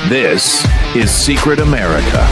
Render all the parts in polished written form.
This is Secret America.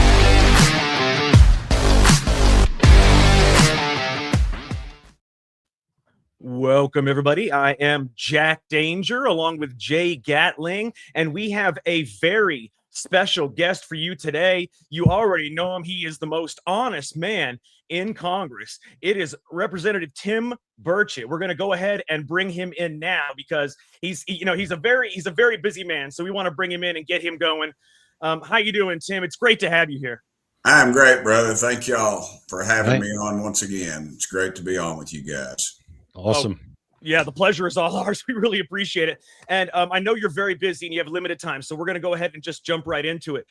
Welcome, everybody. I am Jack Danger along with Jay Gatling, and we have a very special guest for you today. You already know him. He is the most honest man in Congress. It is Representative Tim Burchett. We're going to go ahead and bring him in now because he's a very busy man. So we want to bring him in and get him going. How you doing, Tim? It's great to have you here. I'm great, brother. Thank y'all for having me on once again. It's great to be on with you guys. Awesome. Oh, yeah, the pleasure is all ours. We really appreciate it. And I know you're very busy and you have limited time, so we're going to go ahead and just jump right into it.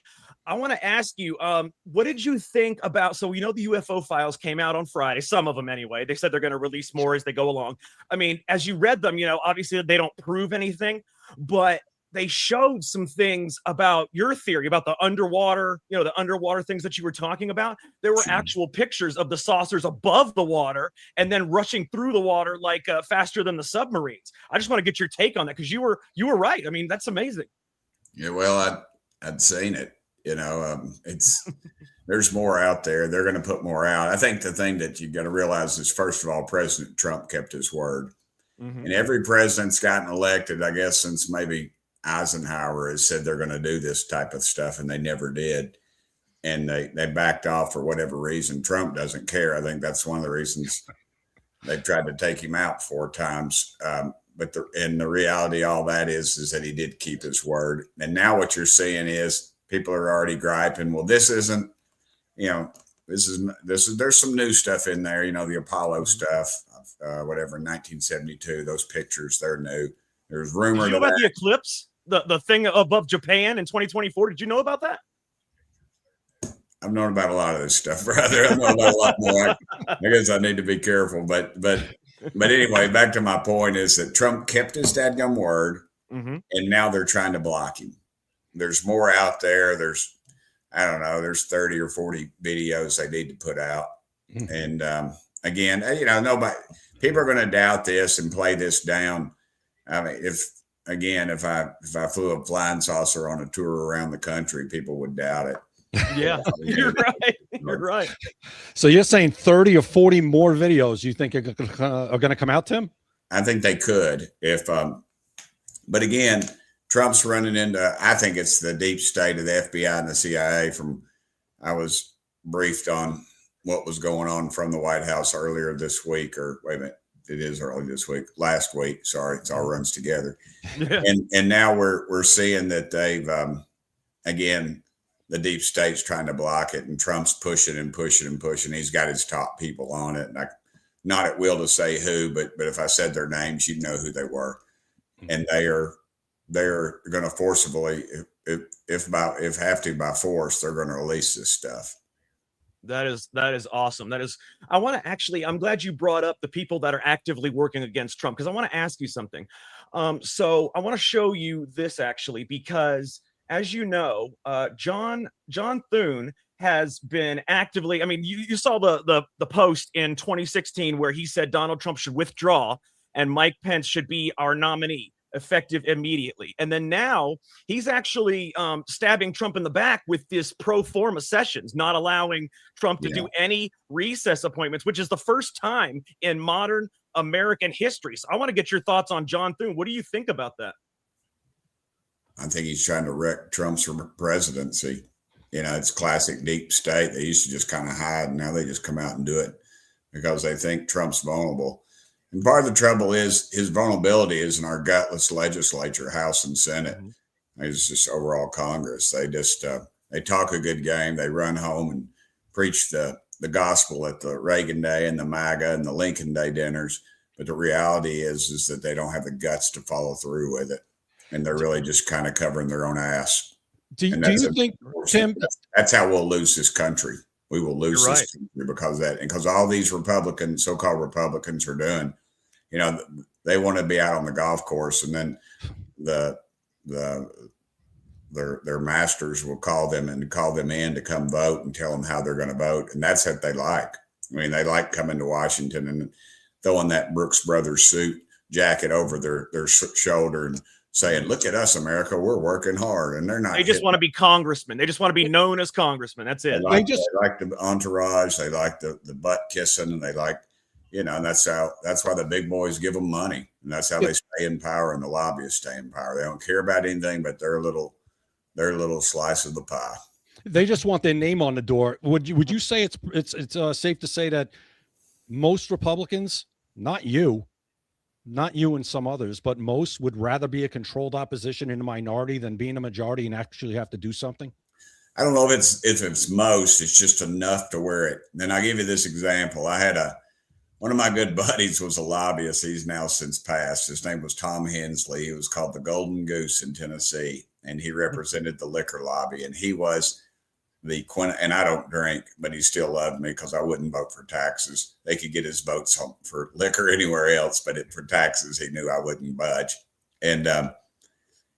I want to ask you, what did you think about, so we know the UFO files came out on Friday, some of them anyway. They said they're going to release more as they go along. I mean, as you read them, obviously they don't prove anything, but they showed some things about your theory about the underwater, the underwater things that you were talking about. There were actual pictures of the saucers above the water and then rushing through the water like faster than the submarines. I just want to get your take on that because you were right. I mean, that's amazing. Yeah, well, I'd seen it. It's there's more out there. They're going to put more out. I think the thing that you got to realize is, first of all, President Trump kept his word, and every president's gotten elected, I guess, since maybe Eisenhower has said they're going to do this type of stuff, and they never did. And they backed off for whatever reason. Trump doesn't care. I think that's one of the reasons they've tried to take him out 4 times. But the reality, all that is that he did keep his word. And now what you're seeing is people are already griping. Well, this isn't, there's some new stuff in there. The Apollo stuff, whatever, in 1972, those pictures, they're new. There's rumor about the eclipse. The thing above Japan in 2024. Did you know about that? I've known about a lot of this stuff, brother. I know about a lot more. I guess I need to be careful. But anyway, back to my point is that Trump kept his dadgum word, and now they're trying to block him. There's more out there. There's 30 or 40 videos they need to put out. And again, nobody, people are going to doubt this and play this down. I mean, if I flew a flying saucer on a tour around the country, people would doubt it. Yeah, you're right. You're right. So you're saying 30 or 40 more videos you think are going to come out, Tim? I think they could but again, Trump's running into, I think it's the deep state of the FBI and the CIA. I was briefed on what was going on from the White House earlier this week, or wait a minute. It is early this week, last week. Sorry, it all runs together. Yeah. And now we're seeing that they've, again, the deep state's trying to block it, and Trump's pushing and pushing and pushing. He's got his top people on it. And not at will to say who, but if I said their names, you'd know who they were. And they're going to forcibly, if have to by force, they're going to release this stuff. That is awesome. I'm glad you brought up the people that are actively working against Trump, because I want to ask you something. So I want to show you this actually, because as you know, John Thune has been actively, I mean, you saw the post in 2016 where he said Donald Trump should withdraw and Mike Pence should be our nominee, effective immediately. And then now he's actually stabbing Trump in the back with this pro forma sessions, not allowing Trump to do any recess appointments, which is the first time in modern American history. So I want to get your thoughts on John Thune. What do you think about that? I think he's trying to wreck Trump's presidency. It's classic deep state. They used to just kind of hide, and now they just come out and do it because they think Trump's vulnerable. And part of the trouble is his vulnerability is in our gutless legislature, House and Senate. It's just overall Congress. They just they talk a good game. They run home and preach the gospel at the Reagan Day and the MAGA and the Lincoln Day dinners. But the reality is that they don't have the guts to follow through with it, and they're really just kind of covering their own ass. Do you think, Tim? That's how we'll lose this country. We will lose this country because of that, and because all these Republicans, so-called Republicans, are doing. They want to be out on the golf course, and then their masters will call them in to come vote and tell them how they're going to vote, and that's what they like. I mean, they like coming to Washington and throwing that Brooks Brothers suit jacket over their shoulder and saying, "Look at us, America, we're working hard," and they're not. They just want to be congressmen. They just want to be known as congressmen. That's it. They like the entourage. They like the butt kissing, and they like, and that's why the big boys give them money, and that's how they stay in power, and the lobbyists stay in power. They don't care about anything but their little slice of the pie. They just want their name on the door. Would you say it's safe to say that most Republicans, not you and some others, but most would rather be a controlled opposition in a minority than being a majority and actually have to do something? I don't know if it's most. It's just enough to where it. Then I'll give you this example. I had one of my good buddies was a lobbyist. He's now since passed. His name was Tom Hensley. He was called the Golden Goose in Tennessee, and he represented the liquor lobby. And he was and I don't drink, but he still loved me because I wouldn't vote for taxes. They could get his votes for liquor anywhere else, but for taxes, he knew I wouldn't budge. And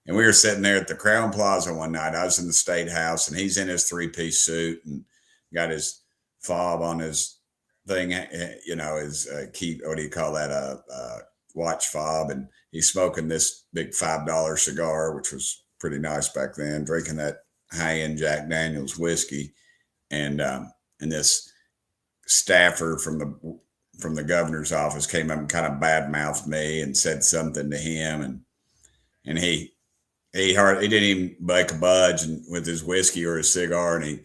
we were sitting there at the Crown Plaza one night. I was in the State House, and he's in his 3-piece suit and got his fob on his thing, his key, what do you call that? Watch fob. And he's smoking this big $5 cigar, which was pretty nice back then, drinking that high-end Jack Daniels whiskey. And this staffer from the governor's office came up and kind of badmouthed me and said something to him. And he didn't even make a budge with his whiskey or his cigar. And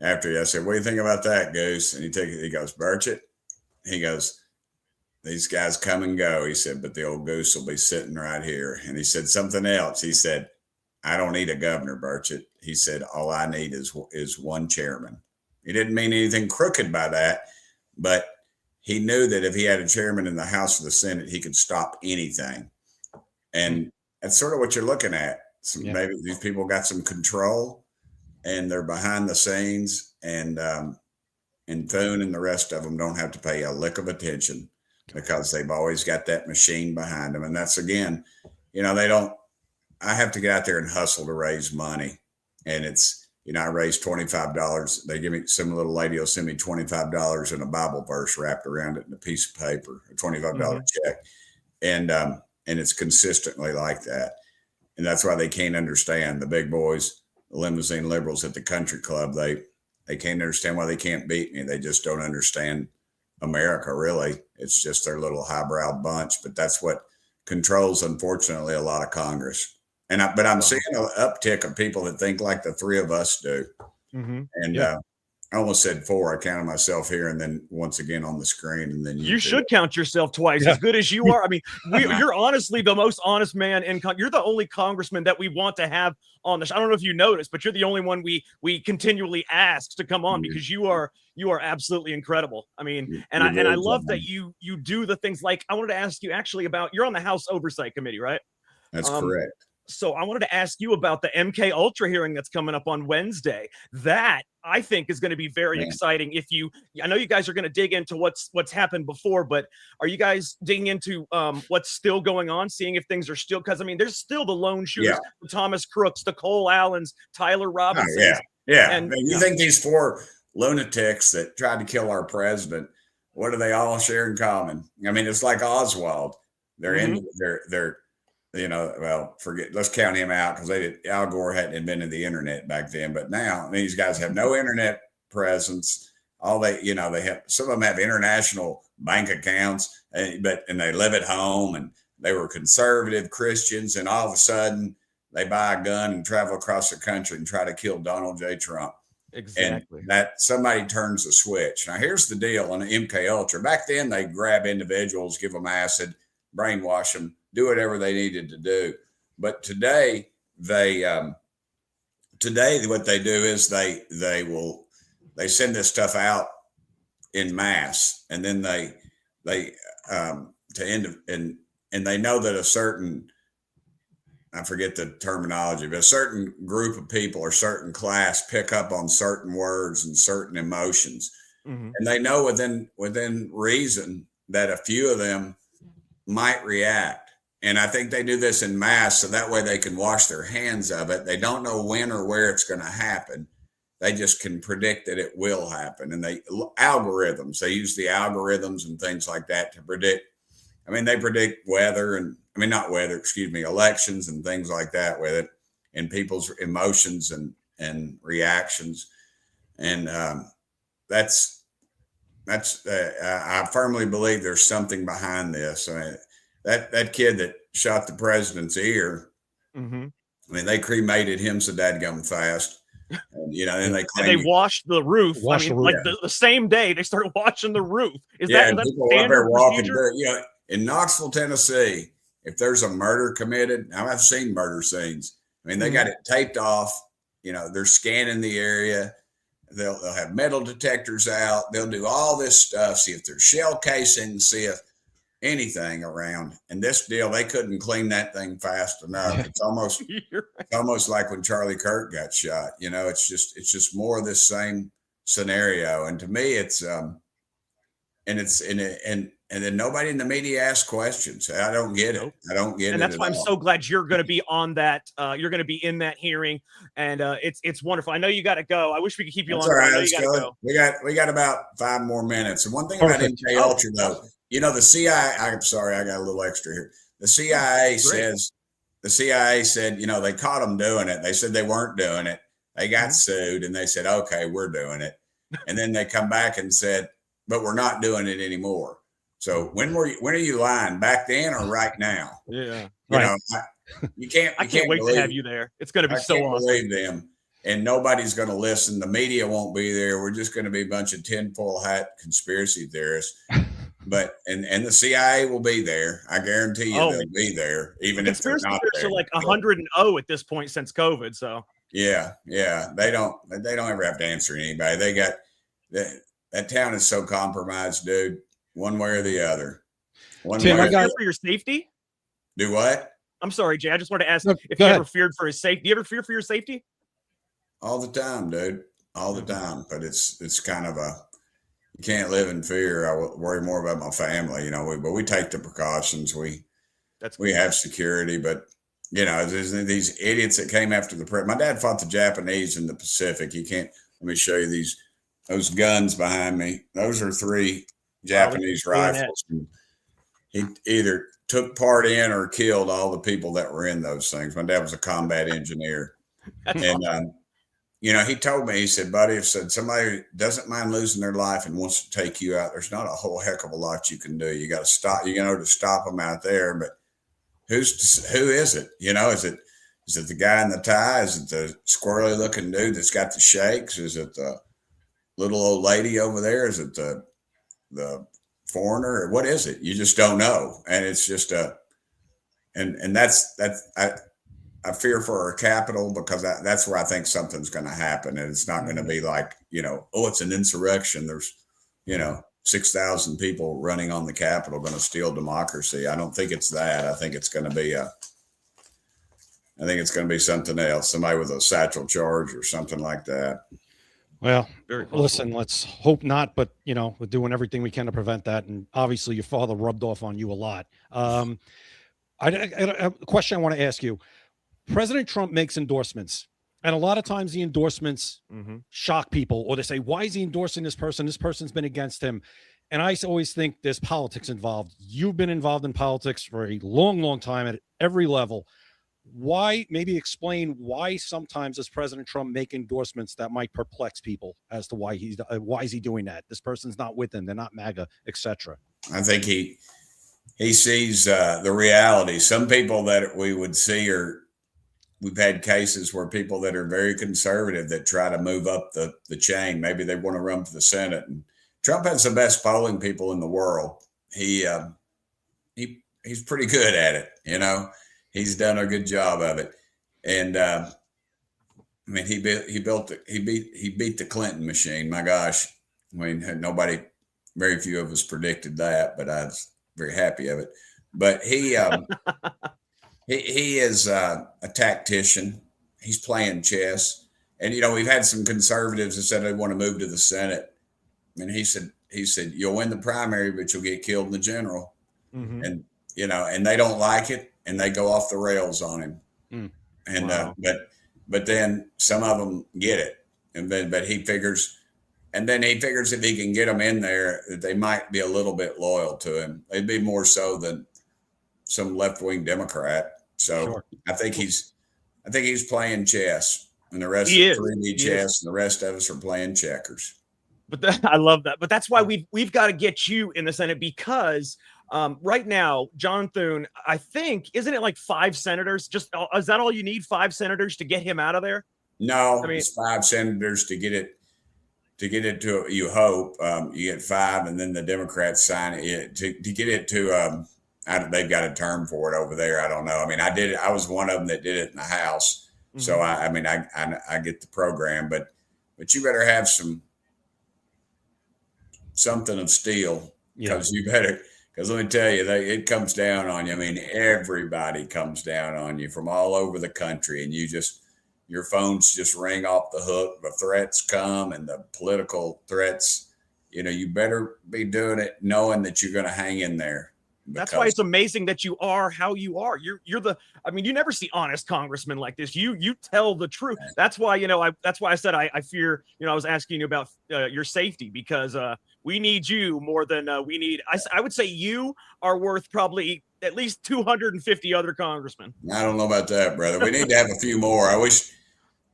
I said, "What do you think about that, Goose?" And he goes, "Burchett," he goes, "these guys come and go." He said, "but the old Goose will be sitting right here." And he said something else. He said, "I don't need a governor, Burchett." He said, "All I need is one chairman." He didn't mean anything crooked by that, but he knew that if he had a chairman in the House or the Senate, he could stop anything. And that's sort of what you're looking at. Maybe these people got some control, and they're behind the scenes, and Thune and the rest of them don't have to pay a lick of attention because they've always got that machine behind them. And that's, again, I have to get out there and hustle to raise money. And it's, I raised $25. They give me, some little lady will send me $25 and a Bible verse wrapped around it in a piece of paper, a $25 check. And it's consistently like that. And that's why they can't understand the big boys, the limousine liberals at the country club. They can't understand why they can't beat me. They just don't understand America, really. It's just their little highbrow bunch. But that's what controls, unfortunately, a lot of Congress. But I'm seeing an uptick of people that think like the three of us do. And I almost said 4. I counted myself here and then once again on the screen. And then you should count yourself twice, as good as you are. I mean, you're honestly the most honest man you're the only congressman that we want to have on the show. I don't know if you noticed, but you're the only one we continually ask to come on because you are absolutely incredible. I mean, and I love that you do the things like, I wanted to ask you actually about, you're on the House Oversight Committee, right? That's correct. So I wanted to ask you about the MK Ultra hearing that's coming up on Wednesday. That I think is going to be very exciting. I know you guys are going to dig into what's happened before, but are you guys digging into what's still going on, seeing if things are still, because I mean, there's still the lone shooters, the Thomas Crooks, the Cole Allens, Tyler Robinson. And you think these 4 lunatics that tried to kill our president, what do they all share in common? I mean, it's like Oswald. They're let's count him out because Al Gore hadn't invented the internet back then. But now these guys have no internet presence. They have, some of them have international bank accounts, and they live at home, and they were conservative Christians, and all of a sudden they buy a gun and travel across the country and try to kill Donald J. Trump. Exactly. And that somebody turns the switch. Now here's the deal on the MK Ultra. Back then they grab individuals, give them acid, brainwash them, do whatever they needed to do. But today what they do is they send this stuff out in mass, and then they know that a certain, I forget the terminology, but a certain group of people or certain class pick up on certain words and certain emotions. And they know within reason that a few of them might react. And I think they do this in mass so that way they can wash their hands of it. They don't know when or where it's going to happen. They just can predict that it will happen. And they use the algorithms and things like that to predict I mean, they predict weather and not weather, excuse me, elections and things like that with it, and people's emotions and reactions. And I firmly believe there's something behind this. I mean, that kid that shot the president's ear, Mm-hmm. I mean, they cremated him so dadgum fast. And, and they And they washed the roof. Washed the roof. Like the same day they started washing the roof. Is that people up there walking through, in Knoxville, Tennessee, if there's a murder committed, now I've seen murder scenes. I mean, they got it taped off. They're scanning the area. They'll have metal detectors out. They'll do all this stuff, see if there's shell casings, see if anything around. And this deal, they couldn't clean that thing fast enough. It's almost almost like when Charlie Kirk got shot. It's just more of this same scenario. And to me, it's and then nobody in the media asks questions. I don't get it. I don't get it. And that's why I'm so glad you're going to be on that. You're going to be in that hearing, and it's wonderful. I know you got to go. I wish we could keep you longer. All right, I know you got to go. We got about 5 more minutes. And one thing about MK Ultra, though, the CIA. I'm sorry, I got a little extra here. The CIA said, they caught them doing it. They said they weren't doing it. They got sued, and they said, okay, we're doing it. And then they come back and said, but we're not doing it anymore. So when are you lying, back then or right now? Yeah, you can't. I can't wait to have you there. It's going to be so awesome. Believe them, and nobody's going to listen. The media won't be there. We're just going to be a bunch of tinfoil hat conspiracy theorists. But and the CIA will be there. I guarantee you they'll be there, even if they're not there. Are like 100-0 at this point since COVID. So yeah, they don't ever have to answer anybody. They got that town is so compromised, dude. One way or the other. Tim, I got for your safety. Do what? I'm sorry, Jay. I just wanted to ask if you ever feared for his safety. Do you ever fear for your safety? All the time, dude. All the time. But it's kind of you can't live in fear. I worry more about my family, but we take the precautions. We have security, but there's these idiots that came after the my dad fought the Japanese in the Pacific. Let me show you those guns behind me. Those are 3 Japanese rifles. He either took part in or killed all the people that were in those things. My dad was a combat engineer. And, he told me, he said, buddy, if somebody doesn't mind losing their life and wants to take you out, there's not a whole heck of a lot you can do. You got to stop, to stop them out there. But who is it? Is it the guy in the tie? Is it the squirrely looking dude that's got the shakes? Is it the little old lady over there? Is it the foreigner? What is it? You just don't know. And it's just and that's I fear for our capital, because that's where I think something's going to happen. And it's not going to be like, it's an insurrection. There's, 6,000 people running on the Capitol going to steal democracy. I don't think it's that. I think it's going to be something else. Somebody with a satchel charge or something like that. Well, listen, let's hope not, but we're doing everything we can to prevent that. And obviously your father rubbed off on you a lot. A question I want to ask you. President Trump makes endorsements, and a lot of times the endorsements shock people, or they say, why is he endorsing this person? This person's been against him. And I always think there's politics involved. You've been involved in politics for a long, long time at every level. Maybe explain why sometimes does President Trump make endorsements that might perplex people as to why is he doing that? This person's not with him. They're not MAGA, etc. I think he sees the reality. Some people that we would see we've had cases where people that are very conservative that try to move up the chain. Maybe they want to run for the Senate. And Trump has the best polling people in the world. He's pretty good at it. He's done a good job of it. And he beat the Clinton machine. My gosh. Very few of us predicted that, but I was very happy of it. But he is a tactician. He's playing chess. And, we've had some conservatives that said they want to move to the Senate. And he said, you'll win the primary, but you'll get killed in the general. Mm-hmm. And, and they don't like it, and they go off the rails on him. Mm. And, but then some of them get it. But he figures And then he figures if he can get them in there, that they might be a little bit loyal to him. They'd be more so than some left-wing Democrat. So Sure. I think he's playing chess, and the rest He of is. three He chess, and the rest of us are playing checkers. But I love that. But that's why we've got to get you in the Senate, because right now, John Thune, I think, isn't it like 5 senators? Just is that all you need? 5 senators to get him out of there? No, I mean, it's 5 senators to get it. To get it to, you hope you get 5, and then the Democrats sign it to get it to. They've got a term for it over there. I don't know. I mean, I did it. I was one of them that did it in the House. Mm-hmm. So I get the program, but you better have something of steel, because because let me tell you, it comes down on you. I mean, everybody comes down on you from all over the country, and your phones just ring off the hook. The threats come, and the political threats. You better be doing it knowing that you're going to hang in there. That's why it's amazing that you are how you are. You never see honest congressmen like this. You tell the truth. That's why, that's why I said I fear, I was asking you about your safety, because we need you more than we need. I would say you are worth probably at least 250 other congressmen. I don't know about that, brother. We need to have a few more. I wish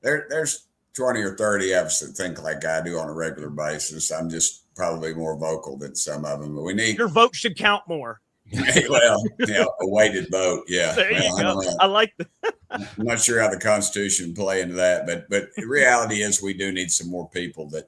there's 20 or 30 of us that think like I do on a regular basis. I'm just probably more vocal than some of them, but we need. Your vote should count more. Well, a weighted vote. Yeah. There you go. I like that. I'm not sure how the Constitution play into that, but the reality is we do need some more people that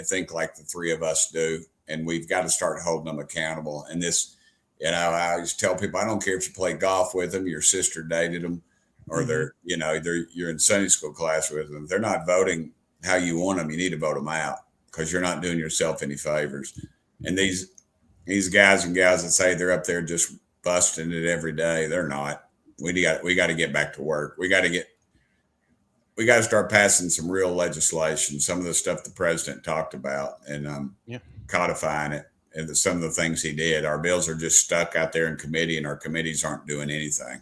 think like the 3 of us do, and we've got to start holding them accountable. And this, I always tell people, I don't care if you play golf with them, your sister dated them, or you're in Sunday school class with them. If they're not voting how you want them, you need to vote them out, because you're not doing yourself any favors. And these guys and gals that say they're up there just busting it every day, they're not. We got to get back to work. We got to start passing some real legislation, some of the stuff the president talked about, and codifying it. And some of the things he did. Our bills are just stuck out there in committee, and our committees aren't doing anything.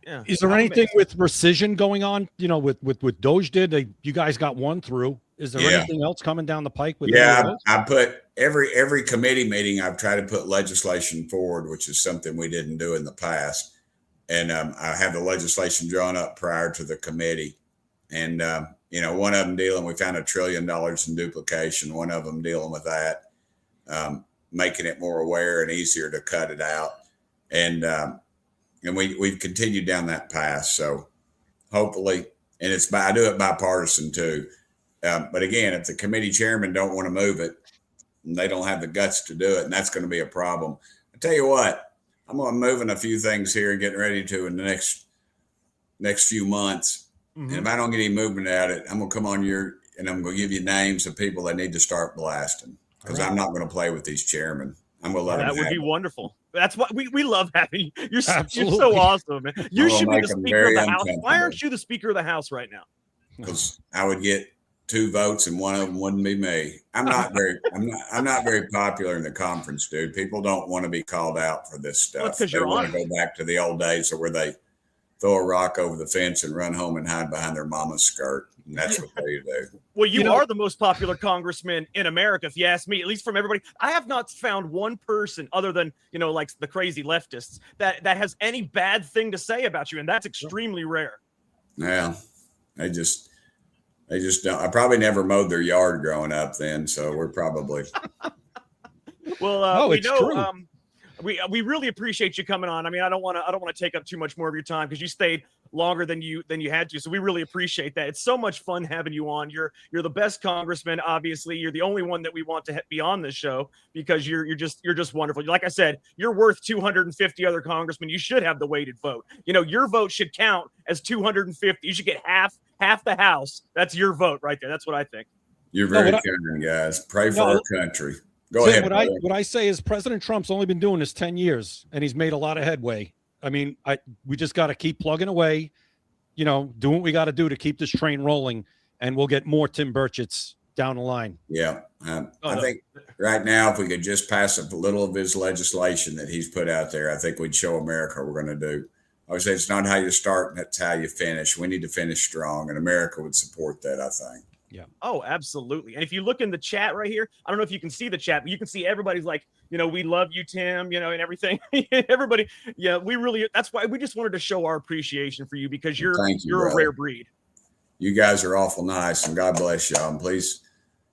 Yeah. Is there anything with rescission going on? With Doge did, you guys got one through. Is there anything else coming down the pike with? I put every committee meeting, I've tried to put legislation forward, which is something we didn't do in the past. And I have the legislation drawn up prior to the committee. And, one of them we found $1 trillion in duplication. One of them dealing with that, making it more aware and easier to cut it out. And we've continued down that path. So hopefully, and I do it bipartisan too. But again, if the committee chairman don't want to move it, and they don't have the guts to do it, and that's going to be a problem. I tell you what, I'm going to moving a few things here, getting ready to in the next few months. Mm-hmm. And if I don't get any movement at it, I'm going to come on and I'm going to give you names of people that need to start blasting, because I'm not going to play with these chairmen. I'm going to let them. That would be wonderful. That's what we love having you. You're so awesome, man. You should be the Speaker of the House. Why aren't you the Speaker of the House right now? Because I would get 2 votes, and one of them wouldn't be me. I'm not very popular in the conference, dude. People don't want to be called out for this stuff. They want to go back to the old days where they throw a rock over the fence and run home and hide behind their mama's skirt. And that's what they do. Well, you are the most popular congressman in America, if you ask me, at least from everybody. I have not found one person other than, like the crazy leftists that has any bad thing to say about you. And that's extremely rare. Yeah. They just don't. I probably never mowed their yard growing up then. So we're probably. Well, we know, true. We really appreciate you coming on. I mean, I don't want to take up too much more of your time, because you stayed longer than you had to. So we really appreciate that. It's so much fun having you on. You're the best congressman. Obviously, you're the only one that we want to be on this show, because you're just wonderful. Like I said, you're worth 250 other congressmen. You should have the weighted vote. Your vote should count as 250. You should get half the House. That's your vote right there. That's what I think. You're very kind, guys. Pray for our country. Go ahead. What I say is President Trump's only been doing this 10 years, and he's made a lot of headway. I mean, we just got to keep plugging away, doing what we got to do to keep this train rolling, and we'll get more Tim Burchetts down the line. Yeah. I think right now, if we could just pass a little of his legislation that he's put out there, I think we'd show America what we're going to do. I would say it's not how you start, that's how you finish. We need to finish strong, and America would support that, I think. Oh, absolutely. And if you look in the chat right here, I don't know if you can see the chat, but you can see everybody's like, we love you, Tim, and everything. Everybody, yeah, that's why we just wanted to show our appreciation for you, because you're a rare breed. You guys are awful nice, and God bless y'all. And please,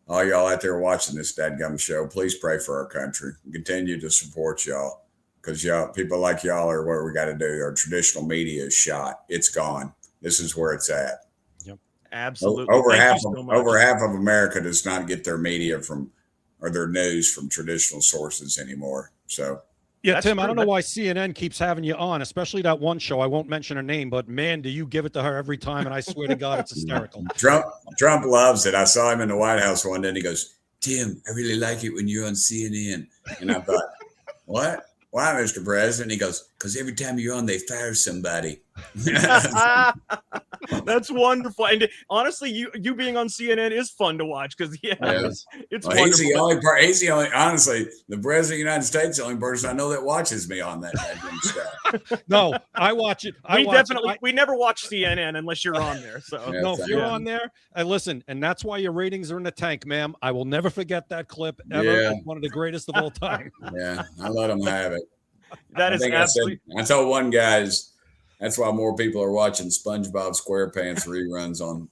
all y'all out there watching this dadgum show, please pray for our country. Continue to support y'all, because people like y'all are what we got to do. Our traditional media is shot. It's gone. This is where it's at. Absolutely. Over half of America does not get their media or their news from traditional sources anymore. So yeah, Tim, I don't know why CNN keeps having you on, especially that one show. I won't mention her name, but man, do you give it to her every time. And I swear to God, it's hysterical. Trump loves it. I saw him in the White House one day and he goes, "Tim, I really like it when you're on CNN." And I thought, what? Why, Mr. President? He goes, "Because every time you're on, they fire somebody." That's wonderful. And honestly, you being on CNN is fun to watch, because it's wonderful. He's the only, honestly, the President of the United States is the only person I know that watches me on that stuff. No, I watch it. We never watch CNN unless you're on there. So no, if you're on there, listen, and that's why your ratings are in the tank, ma'am. I will never forget that clip ever. Yeah. It's one of the greatest of all time. Yeah, I let them have it. That is absolutely. I told one guy, that's why more people are watching SpongeBob SquarePants reruns on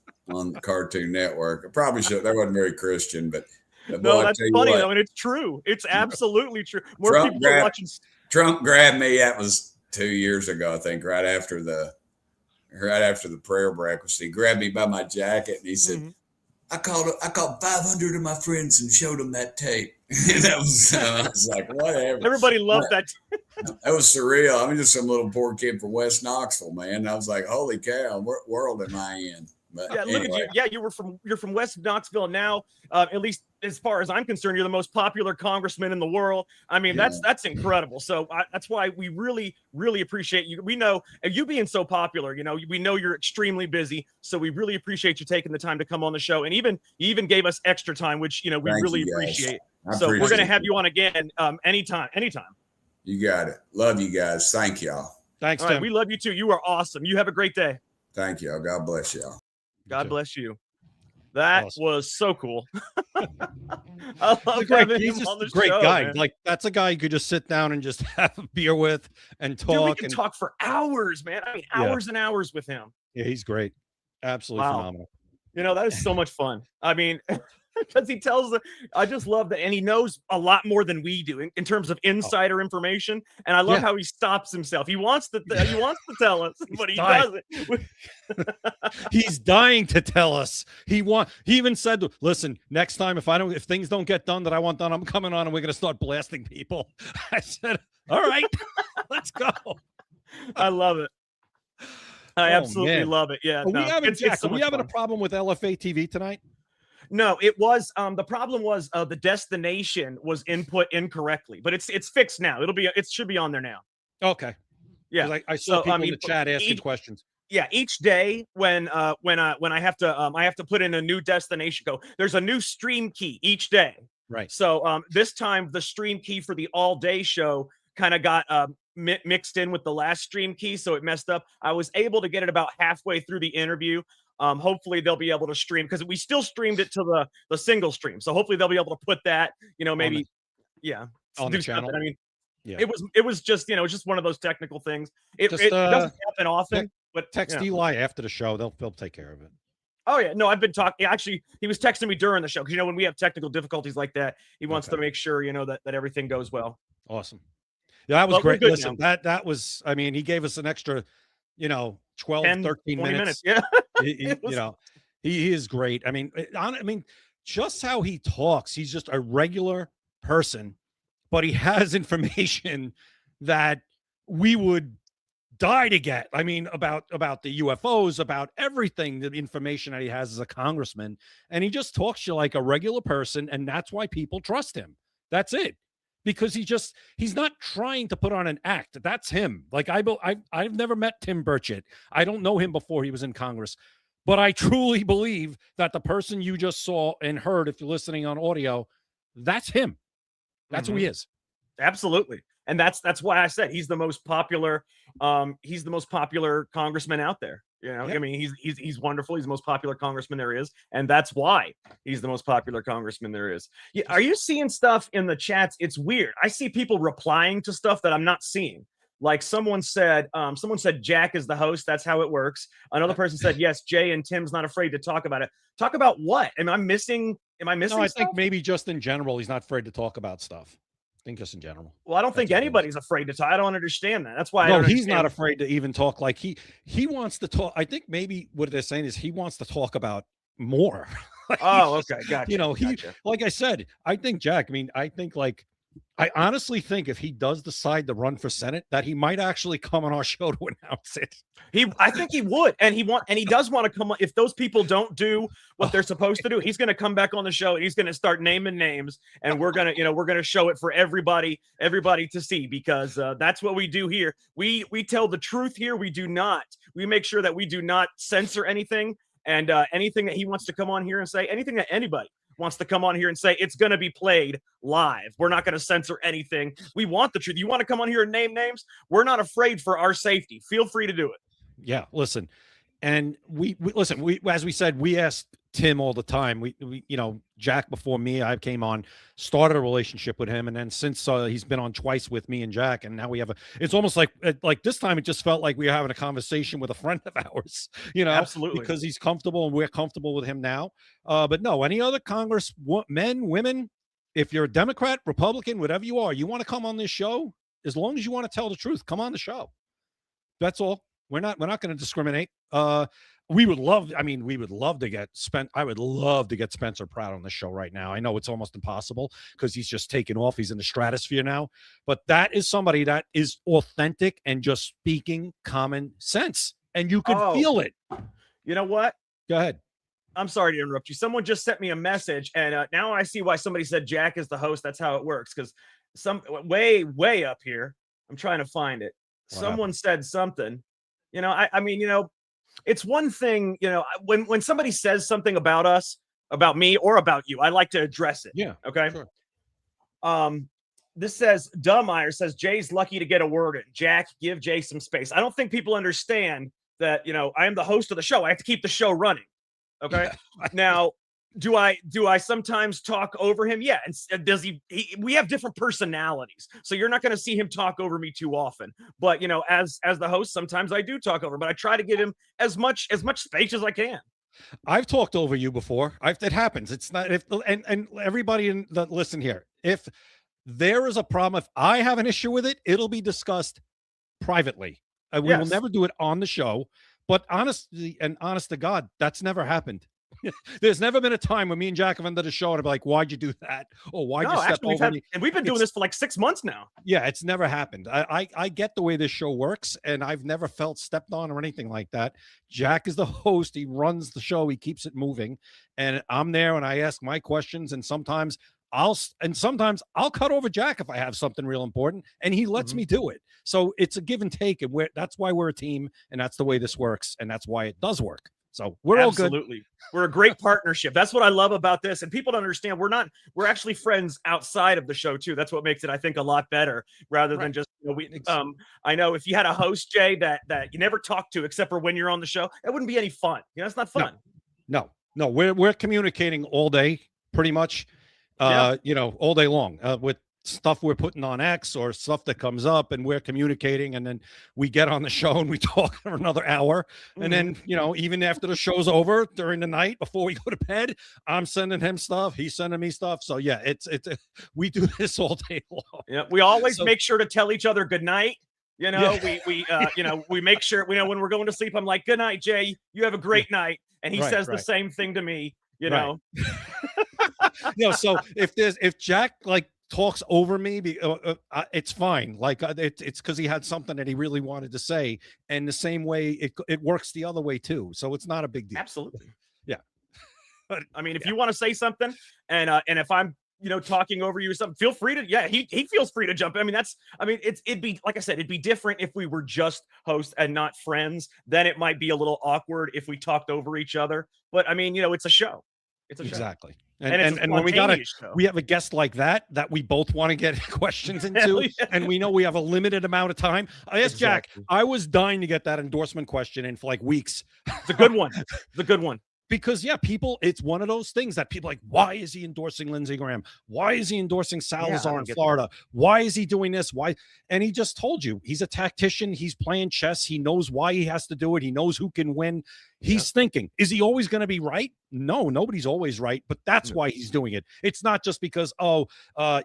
the Cartoon Network. I probably should. That wasn't very Christian, but no, that's funny though, and it's true. It's absolutely true. More people are watching. Trump grabbed me. That was 2 years ago, I think, right after the prayer breakfast. He grabbed me by my jacket and he said, I called 500 of my friends and showed them that tape." That was, I was like, whatever. Everybody loved that. That was surreal. I'm just some little poor kid from West Knoxville, man. And I was like, holy cow, what world am I in? But yeah, anyway. Look at you. Yeah, you're from West Knoxville, and now, at least as far as I'm concerned, you're the most popular congressman in the world. I mean, that's incredible. So that's why we really, really appreciate you. We know you being so popular. We know you're extremely busy, so we really appreciate you taking the time to come on the show, and you even gave us extra time, which we really appreciate. So we're gonna have you on again, anytime. You got it. Love you guys. Thank y'all. Thanks, Tim. Tim. We love you too. You are awesome. You have a great day. Thank y'all. God bless y'all. God bless you. That was so cool. I love having him on the great show, guy. man. Like, that's a guy you could just sit down and just have a beer with and talk. Dude, we can talk for hours, man. I mean, hours and hours with him. Yeah, he's great. Absolutely phenomenal. That is so much fun. I mean, because he tells I just love that, and he knows a lot more than we do in terms of insider information. And I love how he stops himself. He wants to tell us, but he doesn't. He's dying to tell us. He even said, "Listen, next time if things don't get done that I want done, I'm coming on and we're gonna start blasting people." I said, "All right, let's go." I love it. I absolutely love it. Yeah. Are we having a problem with LFA TV tonight? No, it was the problem was the destination was input incorrectly, but it's fixed now. It should be on there now. Okay. Yeah. I saw people in the chat asking questions. Yeah, each day when I have to put in a new destination code, there's a new stream key each day. Right. So this time the stream key for the all day show kind of got mixed in with the last stream key, so it messed up. I was able to get it about halfway through the interview. Hopefully they'll be able to stream, because we still streamed it to the single stream. So hopefully they'll be able to put that, maybe on the channel. I mean, it was just just one of those technical things. It doesn't happen often, but text Eli after the show. They'll take care of it. Oh yeah, no, I've been talking. Actually, he was texting me during the show, because when we have technical difficulties like that, he wants to make sure that everything goes well. Awesome. Yeah, that was great. Listen, that was. I mean, he gave us an extra, 12, 13 minutes. Yeah. He is great. I mean, just how he talks, he's just a regular person, but he has information that we would die to get. I mean, about the UFOs, about everything, the information that he has as a congressman, and he just talks to you like a regular person, and that's why people trust him. That's it. Because he's not trying to put on an act. That's him. Like I've never met Tim Burchett. I don't know him before he was in Congress, but I truly believe that the person you just saw and heard, if you're listening on audio, that's him. That's who he is. Absolutely. And that's why I said he's the most popular. He's the most popular congressman out there. You know, I mean, he's wonderful. He's the most popular congressman there is, and that's why he's the most popular congressman there is. Yeah, are you seeing stuff in the chats? It's weird. I see people replying to stuff that I'm not seeing. Like someone said Jack is the host. That's how it works. Another person said, yes, Jay and Tim's not afraid to talk about it. Talk about what? Am I missing? No, I think maybe just in general, he's not afraid to talk about stuff. I think just in general. Well, I don't think anybody's afraid to talk. I don't understand that. That's why. No, he's not afraid to even talk. Like he wants to talk. I think maybe what they're saying is he wants to talk about more. Oh, okay, gotcha. You know, like I said, I think Jack. I mean, I honestly think if he does decide to run for Senate, that he might actually come on our show to announce it. I think he would, and he does want to come on. If those people don't do what they're supposed to do, he's going to come back on the show and he's going to start naming names, and we're gonna show it for everybody to see, because that's what we do here. We tell the truth here. We make sure that we do not censor anything, and anything that he wants to come on here and say, anything that anybody wants to come on here and say, it's going to be played live. We're not going to censor anything. We want the truth. You want to come on here and name names? We're not afraid for our safety. Feel free to do it. Yeah, listen. And we listen, we, as we said, we asked Tim all the time. We Jack, before me, I came on, started a relationship with him. And then since he's been on twice with me and Jack, and now we have it's almost like this time, it just felt like we were having a conversation with a friend of ours, Absolutely. Because he's comfortable and we're comfortable with him now. But no, any other men, women, if you're a Democrat, Republican, whatever you are, you want to come on this show, as long as you want to tell the truth, come on the show. That's all. We're not going to discriminate. We would love to get I would love to get Spencer Pratt on the show right now. I know it's almost impossible because he's just taken off. He's in the stratosphere now, but that is somebody that is authentic and just speaking common sense, and you could feel it. You know what? Go ahead. I'm sorry to interrupt you. Someone just sent me a message, and now I see why somebody said Jack is the host. That's how it works. Because way up here, I'm trying to find it. Someone said something. I mean, it's one thing, when somebody says something about us, about me, or about you, I like to address it. Yeah. Okay. Sure. This says, Dummire says, Jay's lucky to get a word in. Jack, give Jay some space. I don't think people understand that, I am the host of the show. I have to keep the show running. Okay. Yeah. Now, do I sometimes talk over him? Yeah. And does we have different personalities, so you're not going to see him talk over me too often. But as the host, sometimes I do talk over, but I try to give him as much space as I can. I've talked over you before. It happens. It's not and everybody that listen here, if there is a problem, if I have an issue with it, it'll be discussed privately. We will never do it on the show. But honest to God, that's never happened. There's never been a time when me and Jack have ended a show and I'd be like, why'd you do that? Or why'd you step over me? And we've been doing this for like 6 months now. Yeah, it's never happened. I get the way this show works, and I've never felt stepped on or anything like that. Jack is the host. He runs the show. He keeps it moving. And I'm there and I ask my questions, and sometimes I'll cut over Jack if I have something real important, and he lets me do it. So it's a give and take, and that's why we're a team, and that's the way this works, and that's why it does work. So we're all good. Absolutely. We're a great partnership. That's what I love about this. And people don't understand we're actually friends outside of the show too. That's what makes it, I think, a lot better, rather than just, I know if you had a host, Jay, that you never talk to except for when you're on the show, it wouldn't be any fun. It's not fun. No, we're communicating all day, pretty much, all day long, with stuff we're putting on X or stuff that comes up, and we're communicating, and then we get on the show and we talk for another hour. And then, even after the show's over during the night before we go to bed, I'm sending him stuff. He's sending me stuff. So yeah, we do this all day long. Yeah. We always make sure to tell each other good night. We make sure, when we're going to sleep, I'm like, good night, Jay, you have a great night. And he says the same thing to me, know? So if Jack talks over me, it's fine. It's because he had something that he really wanted to say, and the same way it works the other way too. So it's not a big deal. Absolutely. Yeah. But I mean, if you want to say something, and if I'm talking over you or something, feel free to. He feels free to jump. I mean, it'd be, like I said, it'd be different if we were just hosts and not friends. Then it might be a little awkward if we talked over each other. But I mean, it's a show. It's a show. Exactly. And it's a And when spontaneous show. we have a guest like that we both want to get questions into, Yeah. and we know we have a limited amount of time. I asked Exactly. Jack, I was dying to get that endorsement question in for like weeks. It's a good one. It's a good one. Because people, it's one of those things that people like, why is he endorsing Lindsey Graham? Why is he endorsing Salazar don't in get Florida? Why is he doing this? Why? And he just told you he's a tactician. He's playing chess. He knows why he has to do it. He knows who can win. He's thinking, is he always going to be right? No, nobody's always right, but that's why he's doing it. It's not just because,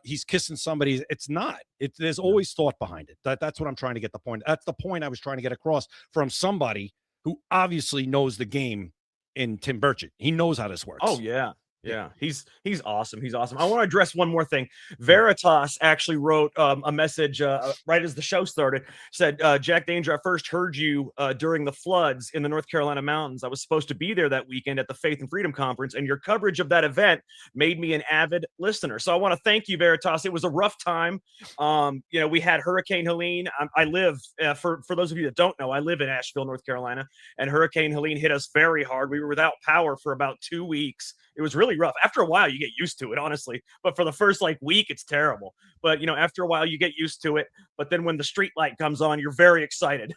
he's kissing somebody. It's not. There's always thought behind it. That's what I'm trying to get the point. That's the point I was trying to get across from somebody who obviously knows the game in Tim Burchett. He knows how this works. Oh yeah. Yeah, he's awesome. He's awesome. I want to address one more thing. Veritas actually wrote a message right as the show started. Said, Jack Danger, I first heard you during the floods in the North Carolina mountains. I was supposed to be there that weekend at the Faith and Freedom Conference, and your coverage of that event made me an avid listener. So I want to thank you, Veritas. It was a rough time. We had Hurricane Helene. I live, for those of you that don't know, I live in Asheville, North Carolina, and Hurricane Helene hit us very hard. We were without power for about 2 weeks. It was really rough. After a while, you get used to it, honestly. But for the first week, it's terrible. But after a while, you get used to it. But then when the street light comes on, you're very excited.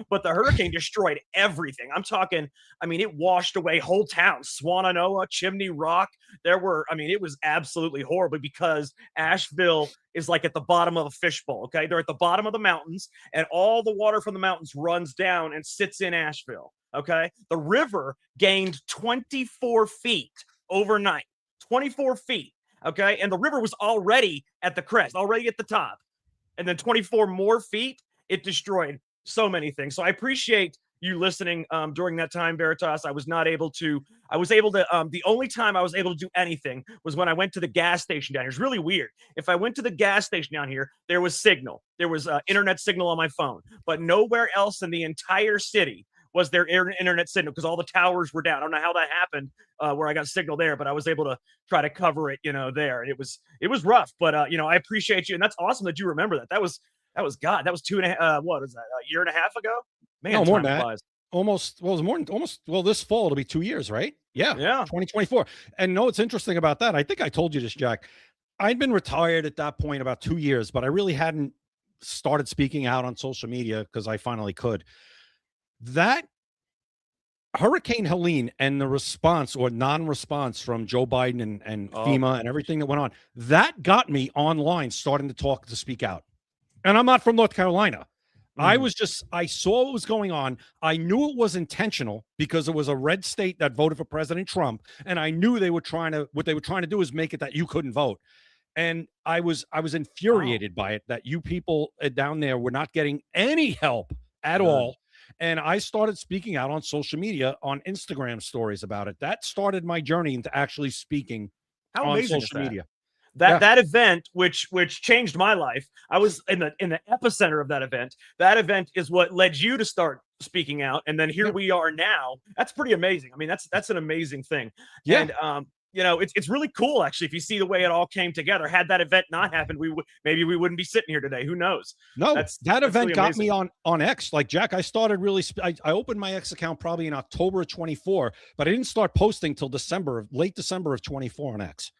But the hurricane destroyed everything. I'm talking, it washed away whole towns, Swannanoa, Chimney Rock. It was absolutely horrible because Asheville is like at the bottom of a fishbowl. Okay. They're at the bottom of the mountains, and all the water from the mountains runs down and sits in Asheville. Okay. The river gained 24 feet overnight, 24 feet. Okay. And the river was already at the crest, already at the top. And then 24 more feet, it destroyed so many things. So I appreciate you listening during that time, Veritas. I was able to, the only time I was able to do anything was when I went to the gas station down here. It's really weird. If I went to the gas station down here, there was signal. There was internet signal on my phone, but nowhere else in the entire city was there internet signal because all the towers were down. I don't know how that happened where I got signal there, but I was able to try to cover it, there. And it was rough, but I appreciate you. And that's awesome that you remember that. That was 2.5, what was that? A year and a half ago? Man, no, more than that. Flies. This fall, it'll be 2 years, right? Yeah. 2024. And it's interesting about that. I think I told you this, Jack. I'd been retired at that point about 2 years, but I really hadn't started speaking out on social media because I finally could. That Hurricane Helene and the response or non-response from Joe Biden and FEMA and everything that went on, that got me online starting to speak out. And I'm not from North Carolina. I saw what was going on. I knew it was intentional because it was a red state that voted for President Trump. And I knew what they were trying to do is make it that you couldn't vote. And I was infuriated by it that you people down there were not getting any help at all. And I started speaking out on social media, on Instagram stories about it. That started my journey into actually speaking on social media. That event, which changed my life. I was in the epicenter of that event. That event is what led you to start speaking out, and then here we are now. That's pretty amazing. That's an amazing thing. Yeah. And it's really cool actually. If you see the way it all came together, had that event not happened, we wouldn't be sitting here today. Who knows? No, that event really got me on X. Like Jack, I started I opened my X account probably in October of 24, but I didn't start posting till late December of 24 on X.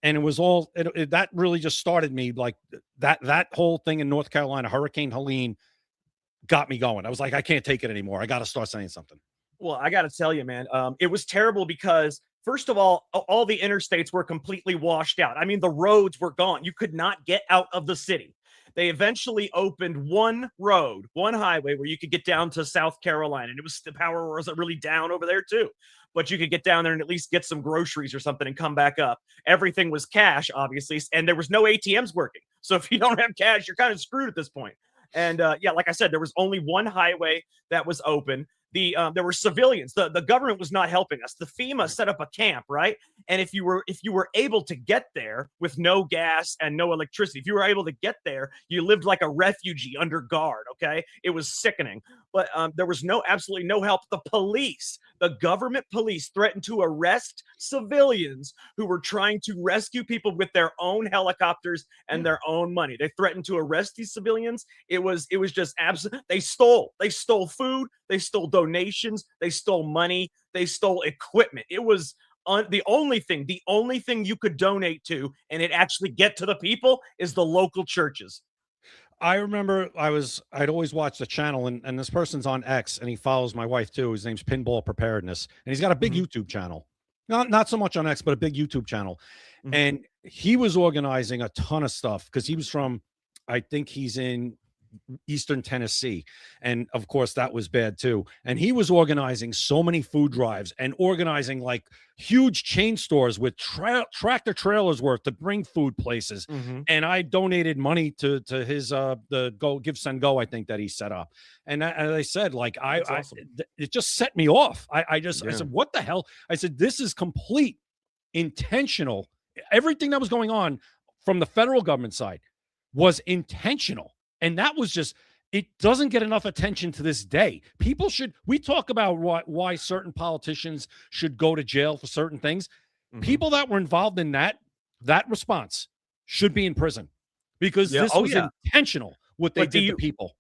And it was that really just started me like that whole thing in North Carolina, Hurricane Helene got me going. I was like, I can't take it anymore. I got to start saying something. Well, I got to tell you, man, it was terrible because first of all the interstates were completely washed out. The roads were gone. You could not get out of the city. They eventually opened one highway where you could get down to South Carolina. And the power wasn't really down over there too. But you could get down there and at least get some groceries or something and come back up. Everything was cash, obviously, and there was no ATMs working. So if you don't have cash, you're kind of screwed at this point. And like I said, there was only one highway that was open. There were civilians. The government was not helping us. The FEMA set up a camp, right? And if you were able to get there with no gas and no electricity, if you were able to get there, you lived like a refugee under guard. Okay, it was sickening. But there was absolutely no help. The government police threatened to arrest civilians who were trying to rescue people with their own helicopters and their own money. They threatened to arrest these civilians. It was just absolute. They stole food. They stole donations. They stole money. They stole equipment. It was the only thing you could donate to and it actually get to the people is the local churches. I remember I'd always watch the channel, and this person's on X, and he follows my wife too. His name's Pinball Preparedness, and he's got a big YouTube channel. Not so much on X, but a big YouTube channel. And he was organizing a ton of stuff because he was from, I think he's in Eastern Tennessee, and of course that was bad too. And he was organizing so many food drives and organizing like huge chain stores with tractor trailers worth to bring food places. And I donated money to his the Go Give Send Go, I think, that he set up. And as I said, like it just set me off. I said, what the hell? I said, this is complete intentional. Everything that was going on from the federal government side was intentional. And that was just, it doesn't get enough attention to this day. We talk about why certain politicians should go to jail for certain things. People that were involved in that response should be in prison because this was intentional what they did to people.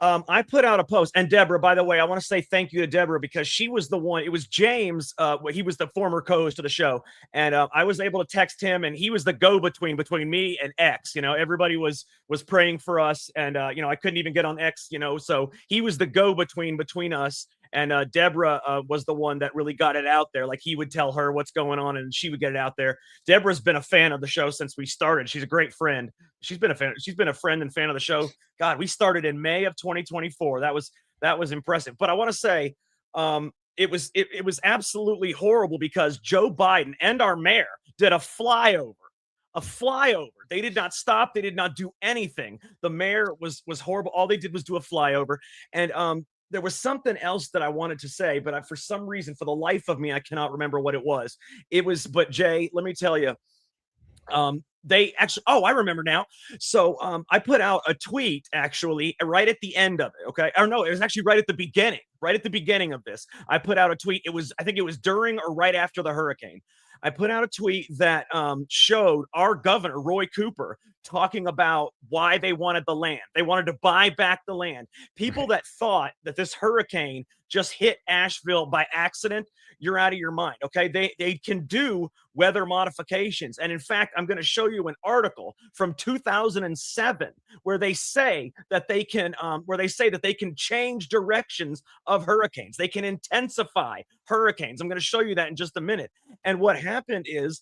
I put out a post, and Deborah, by the way, I want to say thank you to Deborah because she was the one. It was James. He was the former co-host of the show, and I was able to text him, and he was the go-between between me and X. Everybody was praying for us, and I couldn't even get on X. So he was the go-between between us. And Deborah was the one that really got it out there. Like he would tell her what's going on and she would get it out there. Deborah's been a fan of the show since we started. She's a great friend. She's been a friend and fan of the show. God, we started in May of 2024. That was impressive. But I want to say it was absolutely horrible because Joe Biden and our mayor did a flyover. They did not stop. They did not do anything. The mayor was horrible. All they did was do a flyover. And there was something else that I wanted to say, but for some reason, for the life of me, I cannot remember what it was. But Jay, let me tell you, they actually, I remember now. So I put out a tweet actually right at the end of it. Okay. Or no, it was actually right at the beginning of this. I put out a tweet. I think it was during or right after the hurricane. I put out a tweet that showed our governor, Roy Cooper, talking about why they wanted the land. They wanted to buy back the land. People that thought that this hurricane just hit Asheville by accident, you're out of your mind, okay? They can do weather modifications. And in fact, I'm going to show you an article from 2007 where they say that they can change directions of hurricanes. They can intensify hurricanes. I'm going to show you that in just a minute. And what happened is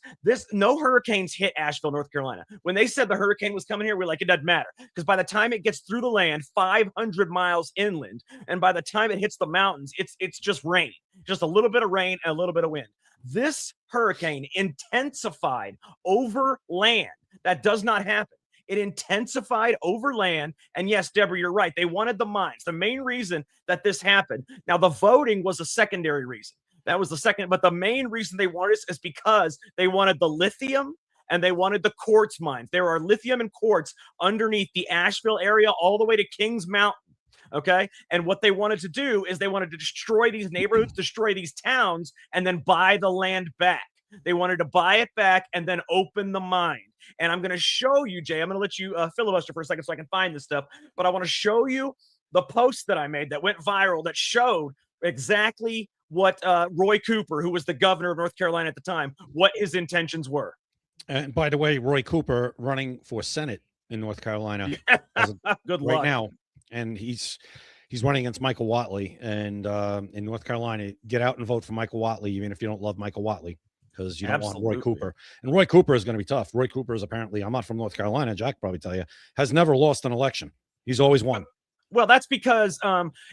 no hurricanes hit Asheville, North Carolina. When they said the hurricane was coming here, we're like, it doesn't matter. Because by the time it gets through the land, 500 miles inland, and by the time it hits the mountains, it's just rain. Just a little bit of rain and a little bit of wind. This hurricane intensified over land. That does not happen. It intensified over land. And yes, Deborah, you're right. They wanted the mines. The main reason that this happened. Now, the voting was a secondary reason. That was the second. But the main reason they wanted this is because they wanted the lithium and they wanted the quartz mines. There are lithium and quartz underneath the Asheville area all the way to Kings Mountain. Okay. And what they wanted to do is they wanted to destroy these neighborhoods, destroy these towns, and then buy the land back. They wanted to buy it back and then open the mine. And I'm going to show you, Jay, I'm going to let you filibuster for a second so I can find this stuff. But I want to show you the post that I made that went viral that showed exactly what Roy Cooper, who was the governor of North Carolina at the time, what his intentions were. And by the way, Roy Cooper running for Senate in North Carolina. Good luck. Right now. And he's running against Michael Whatley. And in North Carolina, get out and vote for Michael Whatley, even if you don't love Michael Whatley, because you don't want Roy Cooper. And Roy Cooper is going to be tough. Roy Cooper is apparently, I'm not from North Carolina, Jack probably tell you, has never lost an election. He's always won. Well, that's because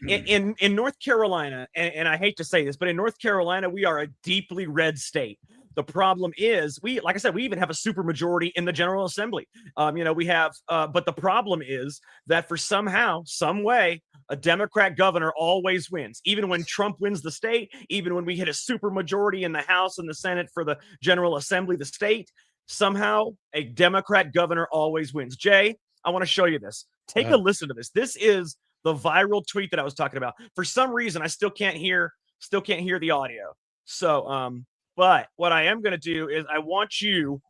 in North Carolina, and I hate to say this, but in North Carolina, we are a deeply red state. The problem is like I said, we even have a supermajority in the General Assembly. We have, but the problem is that for somehow, some way, a Democrat governor always wins. Even when Trump wins the state, even when we hit a supermajority in the House and the Senate for the General Assembly, the state, somehow a Democrat governor always wins. Jay, I want to show you this. Take a listen to this. This is the viral tweet that I was talking about. For some reason, I still can't hear the audio. So, but what I am going to do is I want you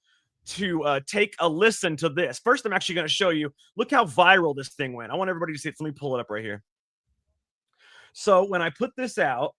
to take a listen to this. First, I'm actually going to show you. Look how viral this thing went. I want everybody to see it. So let me pull it up right here. So when I put this out,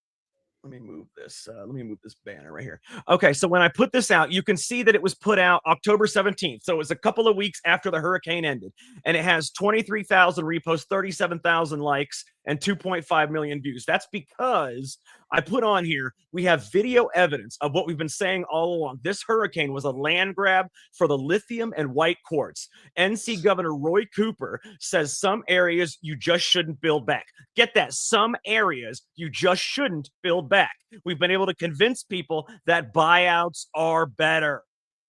let me move this. Let me move this banner right here. Okay, so when I put this out, you can see that it was put out October 17th. So it was a couple of weeks after the hurricane ended, and it has 23,000 reposts, 37,000 likes, and 2.5 million views. That's because I put on here, we have video evidence of what we've been saying all along. This hurricane was a land grab for the lithium and white quartz. NC Governor Roy Cooper says some areas you just shouldn't build back. Get that, some areas you just shouldn't build back. We've been able to convince people that buyouts are better.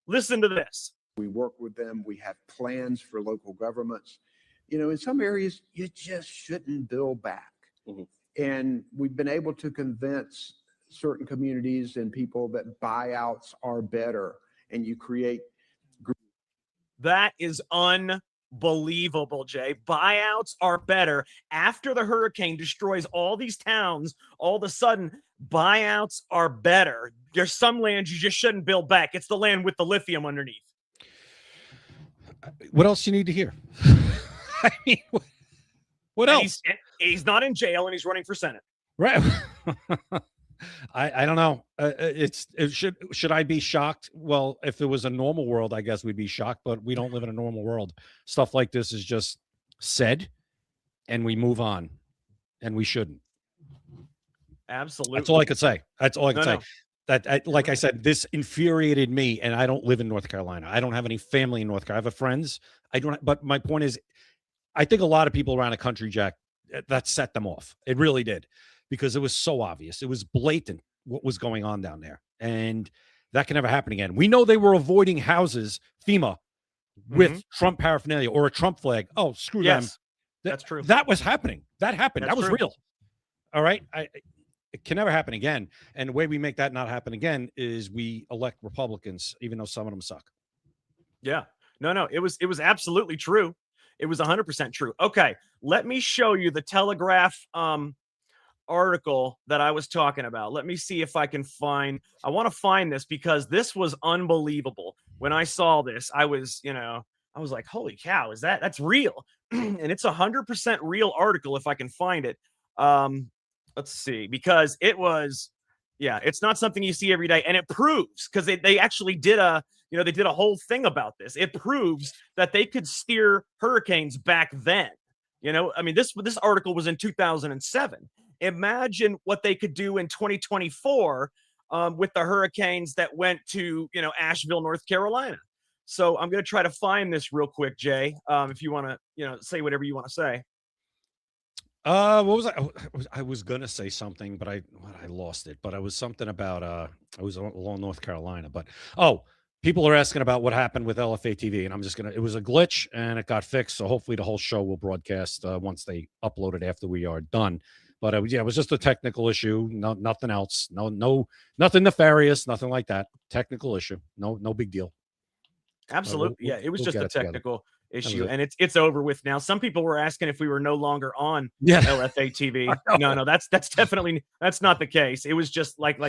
Listen to this. We work with them. We have plans for local governments. You know, in some areas, you just shouldn't build back. Mm-hmm. And we've been able to convince certain communities and people that buyouts are better, and you create. That is unbelievable, Jay. Buyouts are better. After the hurricane destroys all these towns, all of a sudden, buyouts are better. There's some land you just shouldn't build back. It's the land with the lithium underneath. What else you need to hear? I mean, what else? He's not in jail and he's running for Senate. Right. I don't know. Should I be shocked? Well, if it was a normal world, I guess we'd be shocked, but we don't live in a normal world. Stuff like this is just said and we move on, and we shouldn't. Absolutely. That's all I could say. That's all I could say. That, like I said, this infuriated me, and I don't live in North Carolina. I don't have any family in North Carolina. I have friends. I don't, but my point is, I think a lot of people around the country, Jack, that set them off. It really did, because it was so obvious. It was blatant what was going on down there. And that can never happen again. We know they were avoiding houses, FEMA, with Trump paraphernalia or a Trump flag. Oh, screw them. That's true. That was happening. That happened. That's that was true. real. All right. It can never happen again. And the way we make that not happen again is we elect Republicans, even though some of them suck. Yeah. No. It was absolutely true. It was 100% true. Okay. Let me show you the Telegraph article that I was talking about. Let me see if I can find. I want to find this because this was unbelievable. When I saw this, I was like, holy cow, that's real? And it's 100% real article if I can find it. Let's see, because it was, it's not something you see every day. And it proves, because they actually did they did a whole thing about this. It proves that they could steer hurricanes back then. I mean, this article was in 2007. Imagine what they could do in 2024 with the hurricanes that went to, Asheville, North Carolina. So I'm going to try to find this real quick, Jay, if you want to, say whatever you want to say. What was I was gonna say something, but I lost it. But I was something about I was along North Carolina. But people are asking about what happened with LFA TV, and I'm just gonna. It was a glitch, and it got fixed. So hopefully the whole show will broadcast once they upload it after we are done. But it was just a technical issue. No, nothing else. No, nothing nefarious. Nothing like that. Technical issue. No big deal. Absolutely, it was just a technical issue, it. and it's over with now. Some people were asking if we were no longer on LFA TV. No, that's definitely that's not the case. It was just like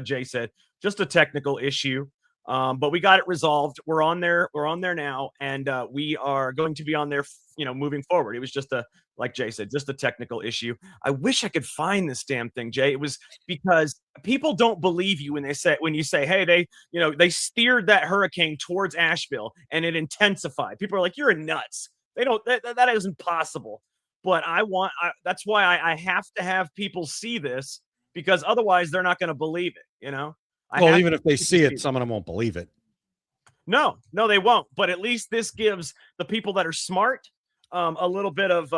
Jay said, just a technical issue. But we got it resolved. We're on there now, and we are going to be on there, moving forward. It was just like Jay said, just a technical issue. I wish I could find this damn thing, Jay. It was because people don't believe you when you say, hey, they steered that hurricane towards Asheville and it intensified. People are like, you're nuts. They don't, that isn't possible. But that's why I have to have people see this, because otherwise they're not going to believe it, Well, even if they see it, some of them won't believe it. No, they won't. But at least this gives the people that are smart a little bit of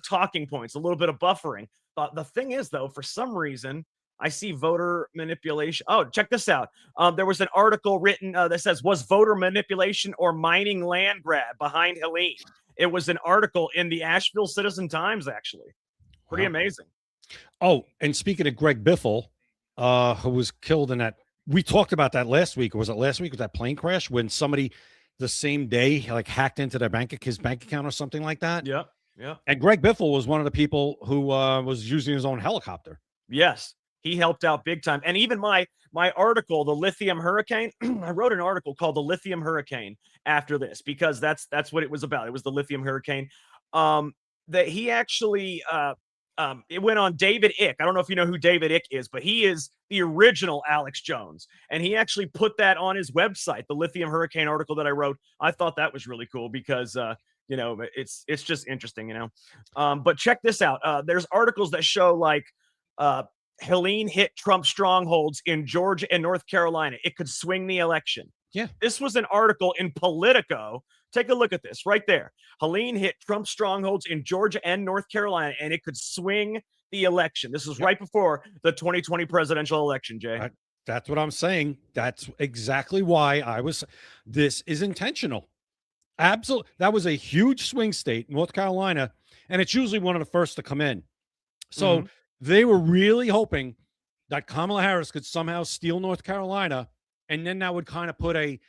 talking points, a little bit of buffering. The thing is, though, for some reason, I see voter manipulation. Oh, check this out. There was an article written that says, was voter manipulation or mining land grab behind Helene? It was an article in the Asheville Citizen Times, actually. Pretty amazing. Oh, and speaking of Greg Biffle, who was killed in that, we talked about that last week. Or was it last week with that plane crash when somebody the same day hacked into his bank account or something like that? Yeah. And Greg Biffle was one of the people who was using his own helicopter. Yes, he helped out big time. And even my article, the lithium hurricane, I wrote an article called The Lithium Hurricane after this, because that's what it was about. It was the lithium hurricane. That he actually it went on David Icke. I don't know if you know who David Icke is, but he is the original Alex Jones. And he actually put that on his website, the lithium hurricane article that I wrote. I thought that was really cool because, you know, it's just interesting, you know. But check this out. There's articles that show like Helene hit Trump strongholds in Georgia and North Carolina. It could swing the election. Yeah. This was an article in Politico. Take a look at this right there. Helene hit Trump strongholds in Georgia and North Carolina, and it could swing the election. This was right before the 2020 presidential election, Jay. That's what I'm saying. That's exactly why this is intentional. Absolutely. That was a huge swing state, North Carolina, and it's usually one of the first to come in. So they were really hoping that Kamala Harris could somehow steal North Carolina, and then that would kind of put the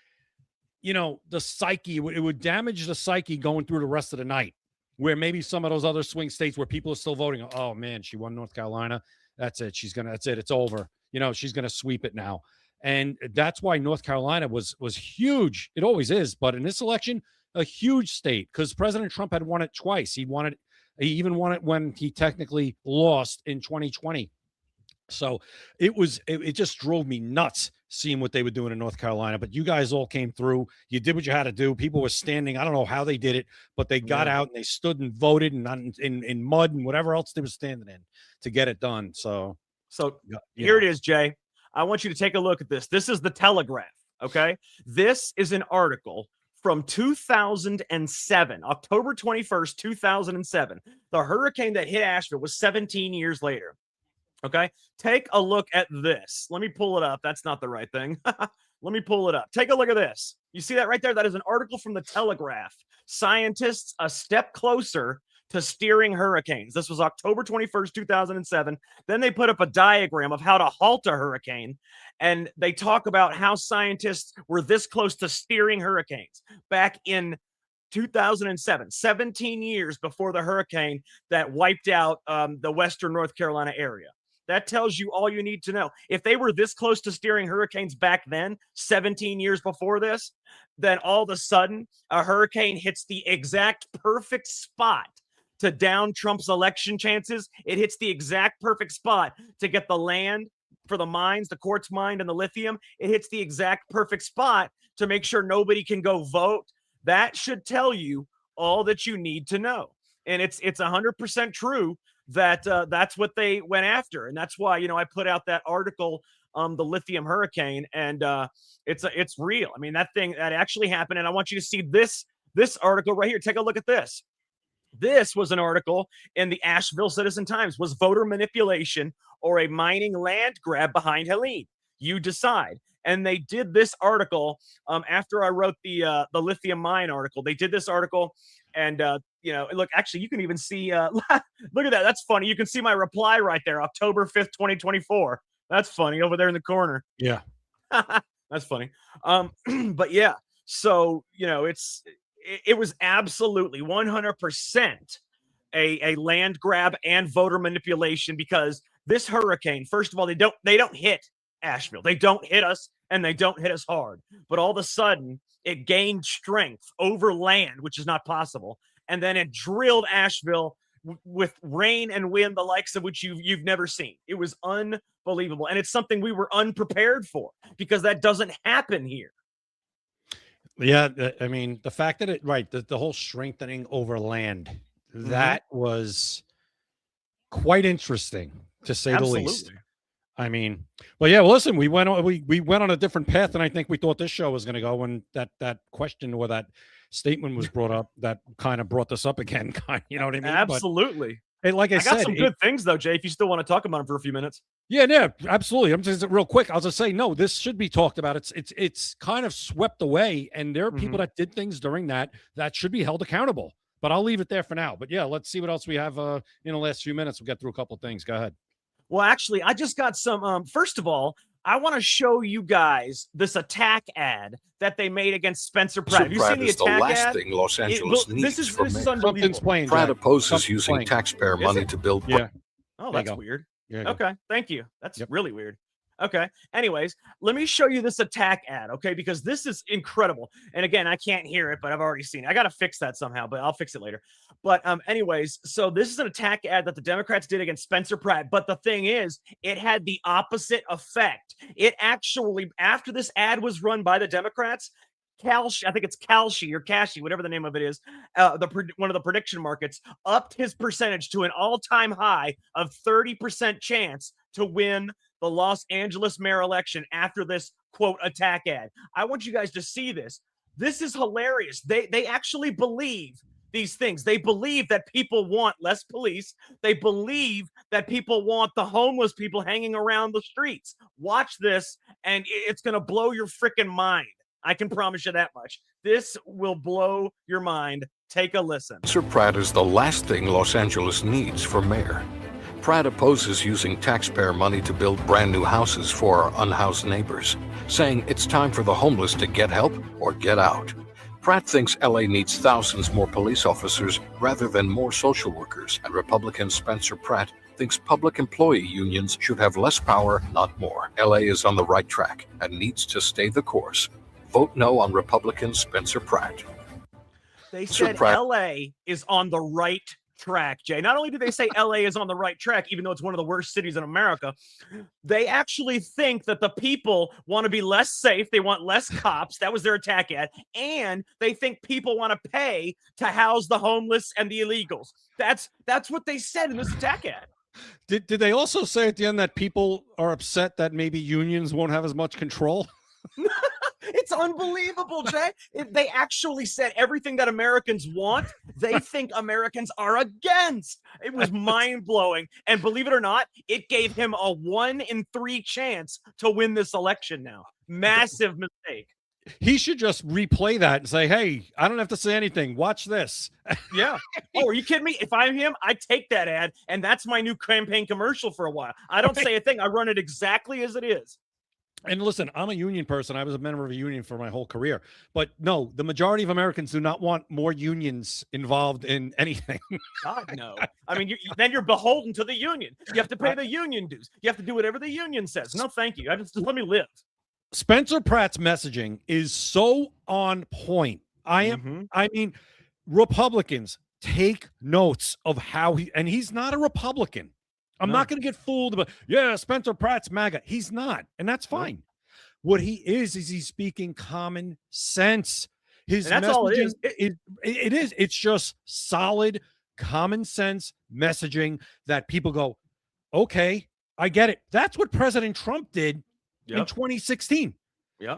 psyche, it would damage the psyche going through the rest of the night, where maybe some of those other swing states where people are still voting, oh man, she won North Carolina. That's it. That's it. It's over. She's going to sweep it now. And that's why North Carolina was huge. It always is. But in this election, a huge state, because President Trump had won it twice. He even won it when he technically lost in 2020. So it just drove me nuts seeing what they were doing in North Carolina. But you guys all came through. You did what you had to do. People were standing. I don't know how they did it, but they got out and they stood and voted and in mud and whatever else they were standing in to get it done. So here it is, Jay. I want you to take a look at this. This is the Telegraph. Okay. This is an article from 2007, October 21st, 2007. The hurricane that hit Asheville was 17 years later. Okay, take a look at this. Let me pull it up. That's not the right thing. Let me pull it up. Take a look at this. You see that right there? That is an article from the Telegraph. Scientists a step closer to steering hurricanes. This was October 21st, 2007. Then they put up a diagram of how to halt a hurricane. And they talk about how scientists were this close to steering hurricanes back in 2007, 17 years before the hurricane that wiped out the Western North Carolina area. That tells you all you need to know. If they were this close to steering hurricanes back then, 17 years before this, then all of a sudden a hurricane hits the exact perfect spot to down Trump's election chances. It hits the exact perfect spot to get the land for the mines, the quartz mine and the lithium. It hits the exact perfect spot to make sure nobody can go vote. That should tell you all that you need to know. And it's 100% true that that's what they went after. And that's why, I put out that article, the lithium hurricane, and it's real. I mean, that actually happened. And I want you to see this article right here. Take a look at this. This was an article in the Asheville Citizen Times. Was voter manipulation or a mining land grab behind Helene? You decide. And they did this article after I wrote the lithium mine article. They did this article, and look, actually, you can even see. Look at that. That's funny. You can see my reply right there, October 5th, 2024. That's funny over there in the corner. Yeah, that's funny. But yeah, so it was absolutely 100% a land grab and voter manipulation, because this hurricane, first of all, they don't hit Asheville. They don't hit us, and they don't hit us hard. But all of a sudden, it gained strength over land, which is not possible. And then it drilled Asheville with rain and wind, the likes of which you've never seen. It was unbelievable. And it's something we were unprepared for, because that doesn't happen here. Yeah, I mean, the fact that the whole strengthening over land, that was quite interesting, to say the least. I mean, well, yeah. Well, listen, we went on a different path than I think we thought this show was going to go. When that question or that statement was brought up, that kind of brought this up again. You know what I mean? Absolutely. But, like I said, got some good things though, Jay. If you still want to talk about them for a few minutes. Yeah, absolutely. I'm just real quick. I'll just say, no, this should be talked about. It's kind of swept away, and there are people that did things during that should be held accountable. But I'll leave it there for now. But yeah, let's see what else we have in the last few minutes. We'll get through a couple of things. Go ahead. Well, actually, I just got some. First of all, I want to show you guys this attack ad that they made against Spencer Pratt. Have you seen the attack the last ad? thing Los Angeles needs. This is unbelievable. Pratt opposes using taxpayer money to build. Oh, that's weird. Okay, thank you. That's really weird. Okay. Anyways, let me show you this attack ad, okay? Because this is incredible. And again, I can't hear it, but I've already seen it. I got to fix that somehow, but I'll fix it later. But anyways, so this is an attack ad that the Democrats did against Spencer Pratt. But the thing is, it had the opposite effect. It actually, after this ad was run by the Democrats, I think it's Kalshi or Kashi, whatever the name of it is, one of the prediction markets upped his percentage to an all-time high of 30% chance to win the Los Angeles mayor election after this quote attack ad. I want you guys to see this. This is hilarious. They actually believe these things. They believe that people want less police. They believe that people want the homeless people hanging around the streets. Watch this, and it's going to blow your freaking mind. I can promise you that much. This will blow your mind. Take a listen. Spencer Pratt is the last thing Los Angeles needs for mayor. Pratt opposes using taxpayer money to build brand new houses for our unhoused neighbors, saying it's time for the homeless to get help or get out. Pratt thinks LA needs thousands more police officers rather than more social workers, and Republican Spencer Pratt thinks public employee unions should have less power, not more. LA is on the right track and needs to stay the course. Vote no on Republican Spencer Pratt. They said LA is on the right track, Jay. Not only do they say LA is on the right track, even though it's one of the worst cities in America, they actually think that the people want to be less safe. They want less cops. That was their attack ad. And they think people want to pay to house the homeless and the illegals. That's what they said in this attack ad. Did they also say at the end that people are upset that maybe unions won't have as much control? It's unbelievable, Jay. They actually said everything that Americans want, they think Americans are against. It was mind-blowing. And believe it or not, it gave him a 1 in 3 chance to win this election now. Massive mistake. He should just replay that and say, hey, I don't have to say anything. Watch this. Yeah. Oh, are you kidding me? If I'm him, I take that ad, and that's my new campaign commercial for a while. I don't say a thing. I run it exactly as it is. And listen, I'm a union person. I was a member of a union for my whole career. But no, the majority of Americans do not want more unions involved in anything. God, no. I mean, then you're beholden to the union. You have to pay the union dues. You have to do whatever the union says. No, thank you. Just let me live. Spencer Pratt's messaging is so on point. I mean, Republicans take notes of how and he's not a Republican. I'm not going to get fooled about, yeah, Spencer Pratt's MAGA. He's not, and that's fine. No. What he is he's speaking common sense. That's all it is. It is. It's just solid common sense messaging that people go, okay, I get it. That's what President Trump did in 2016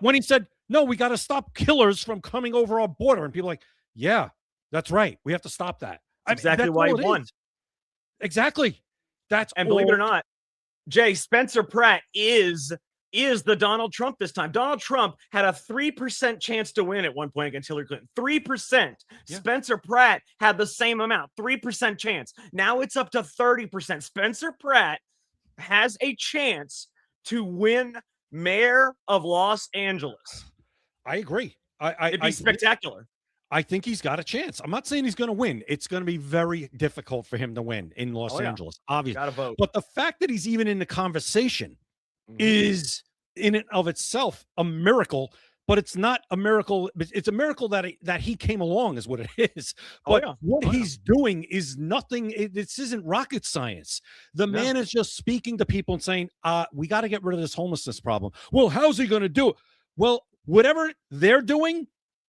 when he said, no, we got to stop killers from coming over our border. And people are like, yeah, that's right. We have to stop that. Exactly why he won. Exactly. And believe it or not, Jay, Spencer Pratt is the Donald Trump this time. Donald Trump had a 3% chance to win at one point against Hillary Clinton. 3%. Yeah. Spencer Pratt had the same amount, 3% chance. Now it's up to 30%. Spencer Pratt has a chance to win mayor of Los Angeles. I agree. It'd be spectacular. I think he's got a chance. I'm not saying he's going to win. It's going to be very difficult for him to win in Los Angeles, obviously. Gotta vote. But the fact that he's even in the conversation is in and of itself a miracle. But it's not a miracle. It's a miracle that he came along is what it is. But what he's doing is nothing. This isn't rocket science. The man is just speaking to people and saying, we got to get rid of this homelessness problem. Well, how's he going to do it? Well, whatever they're doing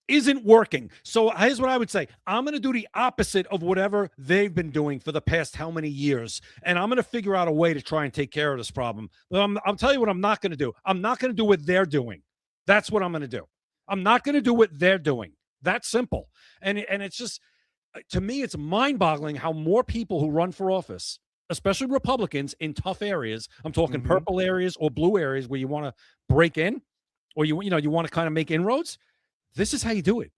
isn't working. So here's what I would say. I'm going to do the opposite of whatever they've been doing for the past how many years. And I'm going to figure out a way to try and take care of this problem. But I'll tell you what I'm not going to do. I'm not going to do what they're doing. That's what I'm going to do. I'm not going to do what they're doing. That's simple. And it's just, to me, it's mind-boggling how more people who run for office, especially Republicans in tough areas, I'm talking purple areas or blue areas where you want to break in or you want to kind of make inroads. This is how you do it.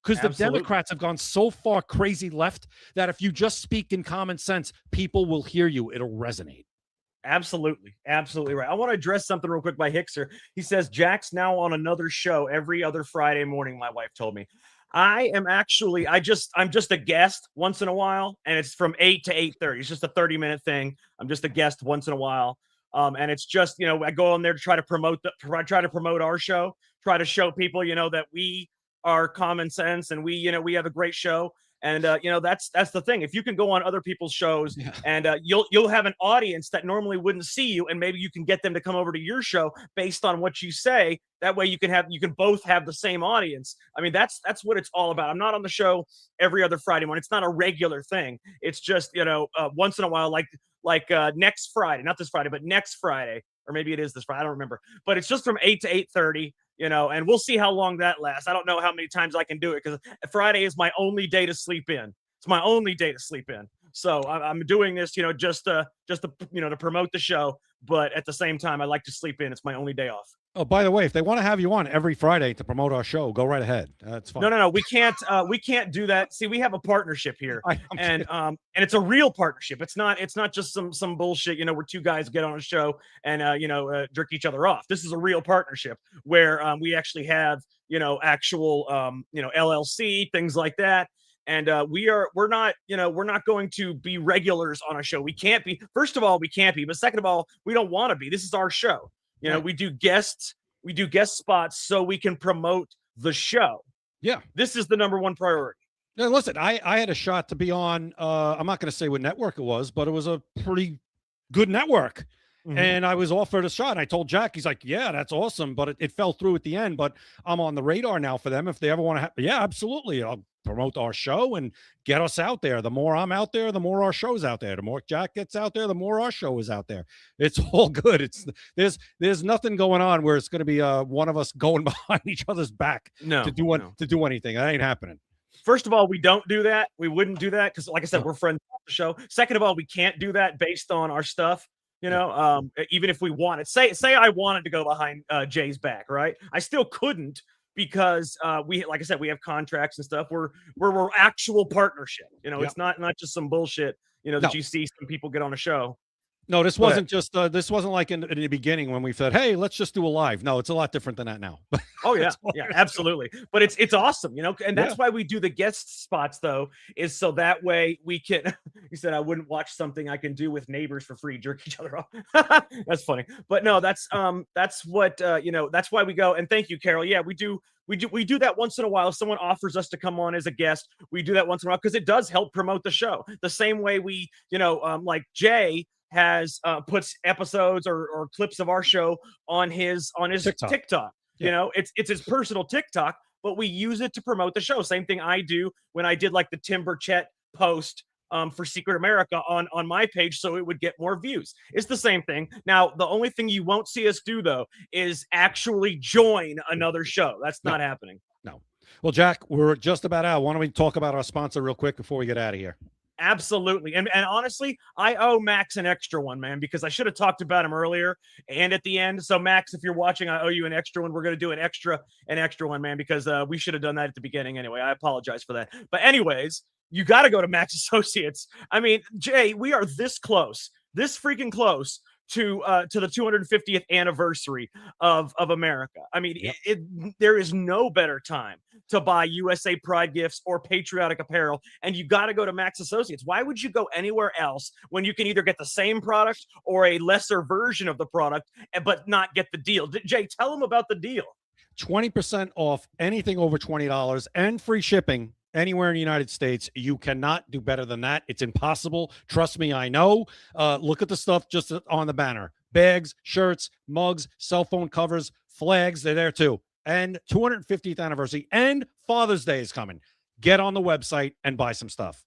Because the Democrats have gone so far crazy left that if you just speak in common sense, people will hear you. It'll resonate. Absolutely. Absolutely right. I want to address something real quick by Hickser. He says, Jack's now on another show every other Friday morning, my wife told me. I'm just a guest once in a while, and it's from 8 to 8:30. It's just a 30-minute thing. I'm just a guest once in a while. And it's just, I go on there to try to promote our show, try to show people, that we are common sense and we have a great show. And that's the thing. If you can go on other people's shows and you'll have an audience that normally wouldn't see you, and maybe you can get them to come over to your show based on what you say. That way you can both have the same audience. I mean, that's what it's all about. I'm not on the show every other Friday morning. It's not a regular thing. It's just once in a while, like next Friday, not this Friday, but next Friday, or maybe it is this Friday. I don't remember. But it's just from 8 to 8:30. And we'll see how long that lasts. I don't know how many times I can do it because Friday is my only day to sleep in. It's my only day to sleep in. So I'm doing this, just to promote the show. But at the same time, I like to sleep in. It's my only day off. Oh, by the way, if they want to have you on every Friday to promote our show, go right ahead. That's fine. No. We can't do that. See, we have a partnership here, and it's a real partnership. It's not just some bullshit. Where two guys get on a show and jerk each other off. This is a real partnership where we actually have actual LLC, things like that. And we're not going to be regulars on a show. We can't be. First of all, we can't be. But second of all, we don't want to be. This is our show. Right. We do guest spots so we can promote the show. Yeah. This is the number one priority. Now, listen, I had a shot to be on, I'm not going to say what network it was, but it was a pretty good network. Mm-hmm. And I was offered a shot. And I told Jack, he's like, yeah, that's awesome. But it fell through at the end. But I'm on the radar now for them. If they ever want to yeah, absolutely. I'll promote our show and get us out there. The more I'm out there, the more our show's out there. The more Jack gets out there, the more our show is out there. It's all good. There's nothing going on where it's going to be one of us going behind each other's back to do anything. That ain't happening. First of all, we don't do that. We wouldn't do that because, like I said, we're friends on the show. Second of all, we can't do that based on our stuff. Even if we wanted, say I wanted to go behind Jay's back, right? I still couldn't because like I said, we have contracts and stuff. We're actual partnership. It's not just some bullshit. That you see some people get on a show. No, this wasn't this wasn't like in the beginning when we said, hey, let's just do a live. No, it's a lot different than that now. Oh yeah, yeah, absolutely. But it's awesome, and that's why we do the guest spots though, is so that way we can, you said I wouldn't watch something I can do with neighbors for free, jerk each other off. That's funny. But no, that's what, that's why we go. And thank you, Carol. Yeah, we do that once in a while. If someone offers us to come on as a guest, we do that once in a while because it does help promote the show. The same way we, like Jay has puts episodes or clips of our show on his TikTok. Yeah. It's his personal TikTok, but we use it to promote the show. Same thing I do when I did like the Tim Burchett post for Secret America on my page, so it would get more views. It's the same thing. Now, the only thing you won't see us do though is actually join another show. That's not happening. No. Well, Jack, we're just about out. Why don't we talk about our sponsor real quick before we get out of here? Absolutely. And honestly, I owe Max an extra one, man, because I should have talked about him earlier and at the end. So Max, if you're watching, I owe you an extra one. We're going to do an extra one, man, because we should have done that at the beginning anyway. I apologize for that. But anyways, you got to go to Max Associates. I mean, Jay, we are this freaking close to the 250th anniversary of America. I mean, there is no better time to buy USA Pride gifts or patriotic apparel, and you got to go to Max Associates. Why would you go anywhere else when you can either get the same product or a lesser version of the product, but not get the deal? Jay, tell them about the deal. 20% off anything over $20 and free shipping anywhere in the United States. You cannot do better than that. It's impossible. Trust me, I know. Look at the stuff just on the banner. Bags, shirts, mugs, cell phone covers, flags, they're there too. And 250th anniversary and Father's Day is coming. Get on the website and buy some stuff.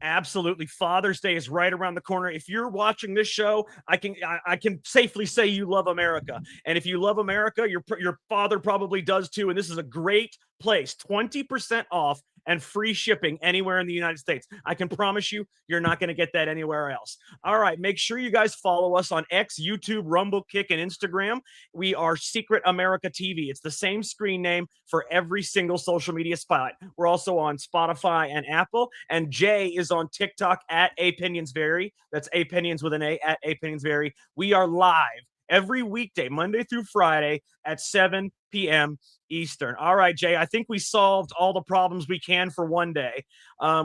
Absolutely. Father's Day is right around the corner. If you're watching this show, I can safely say you love America. And if you love America, your father probably does too. And this is a great place. 20% off and free shipping anywhere in the United States. I can promise you, you're not going to get that anywhere else. All right. Make sure you guys follow us on X, YouTube, Rumble, Kick, and Instagram. We are Secret America TV. It's the same screen name for every single social media spot. We're also on Spotify and Apple. And Jay is on TikTok at Opinions Vary. That's Opinions with an A, at Opinions Vary. We are live every weekday, Monday through Friday at 7 p.m. Eastern. All right, Jay, I think we solved all the problems we can for one day.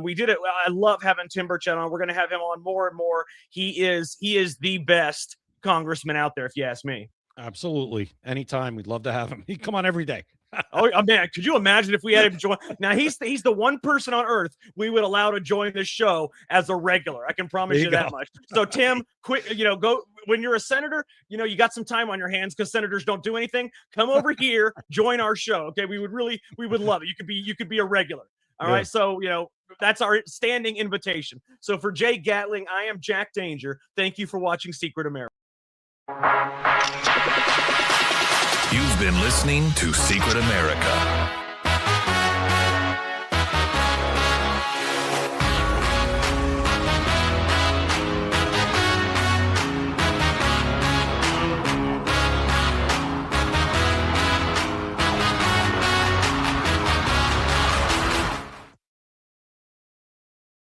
We did it. I love having Tim Burchett on. We're going to have him on more and more. He is the best congressman out there, if you ask me. Absolutely. Anytime. We'd love to have him. He'd come on every day. Oh man, could you imagine if we had him join? Now he's the one person on earth we would allow to join this show as a regular. I can promise you that much. So Tim, quit. Go when you're a senator. You got some time on your hands because senators don't do anything. Come over here, join our show. Okay, we would love it. You could be a regular. All right. So that's our standing invitation. So for Jay Gatling, I am Jack Danger. Thank you for watching Secret America. You've been listening to Secret America.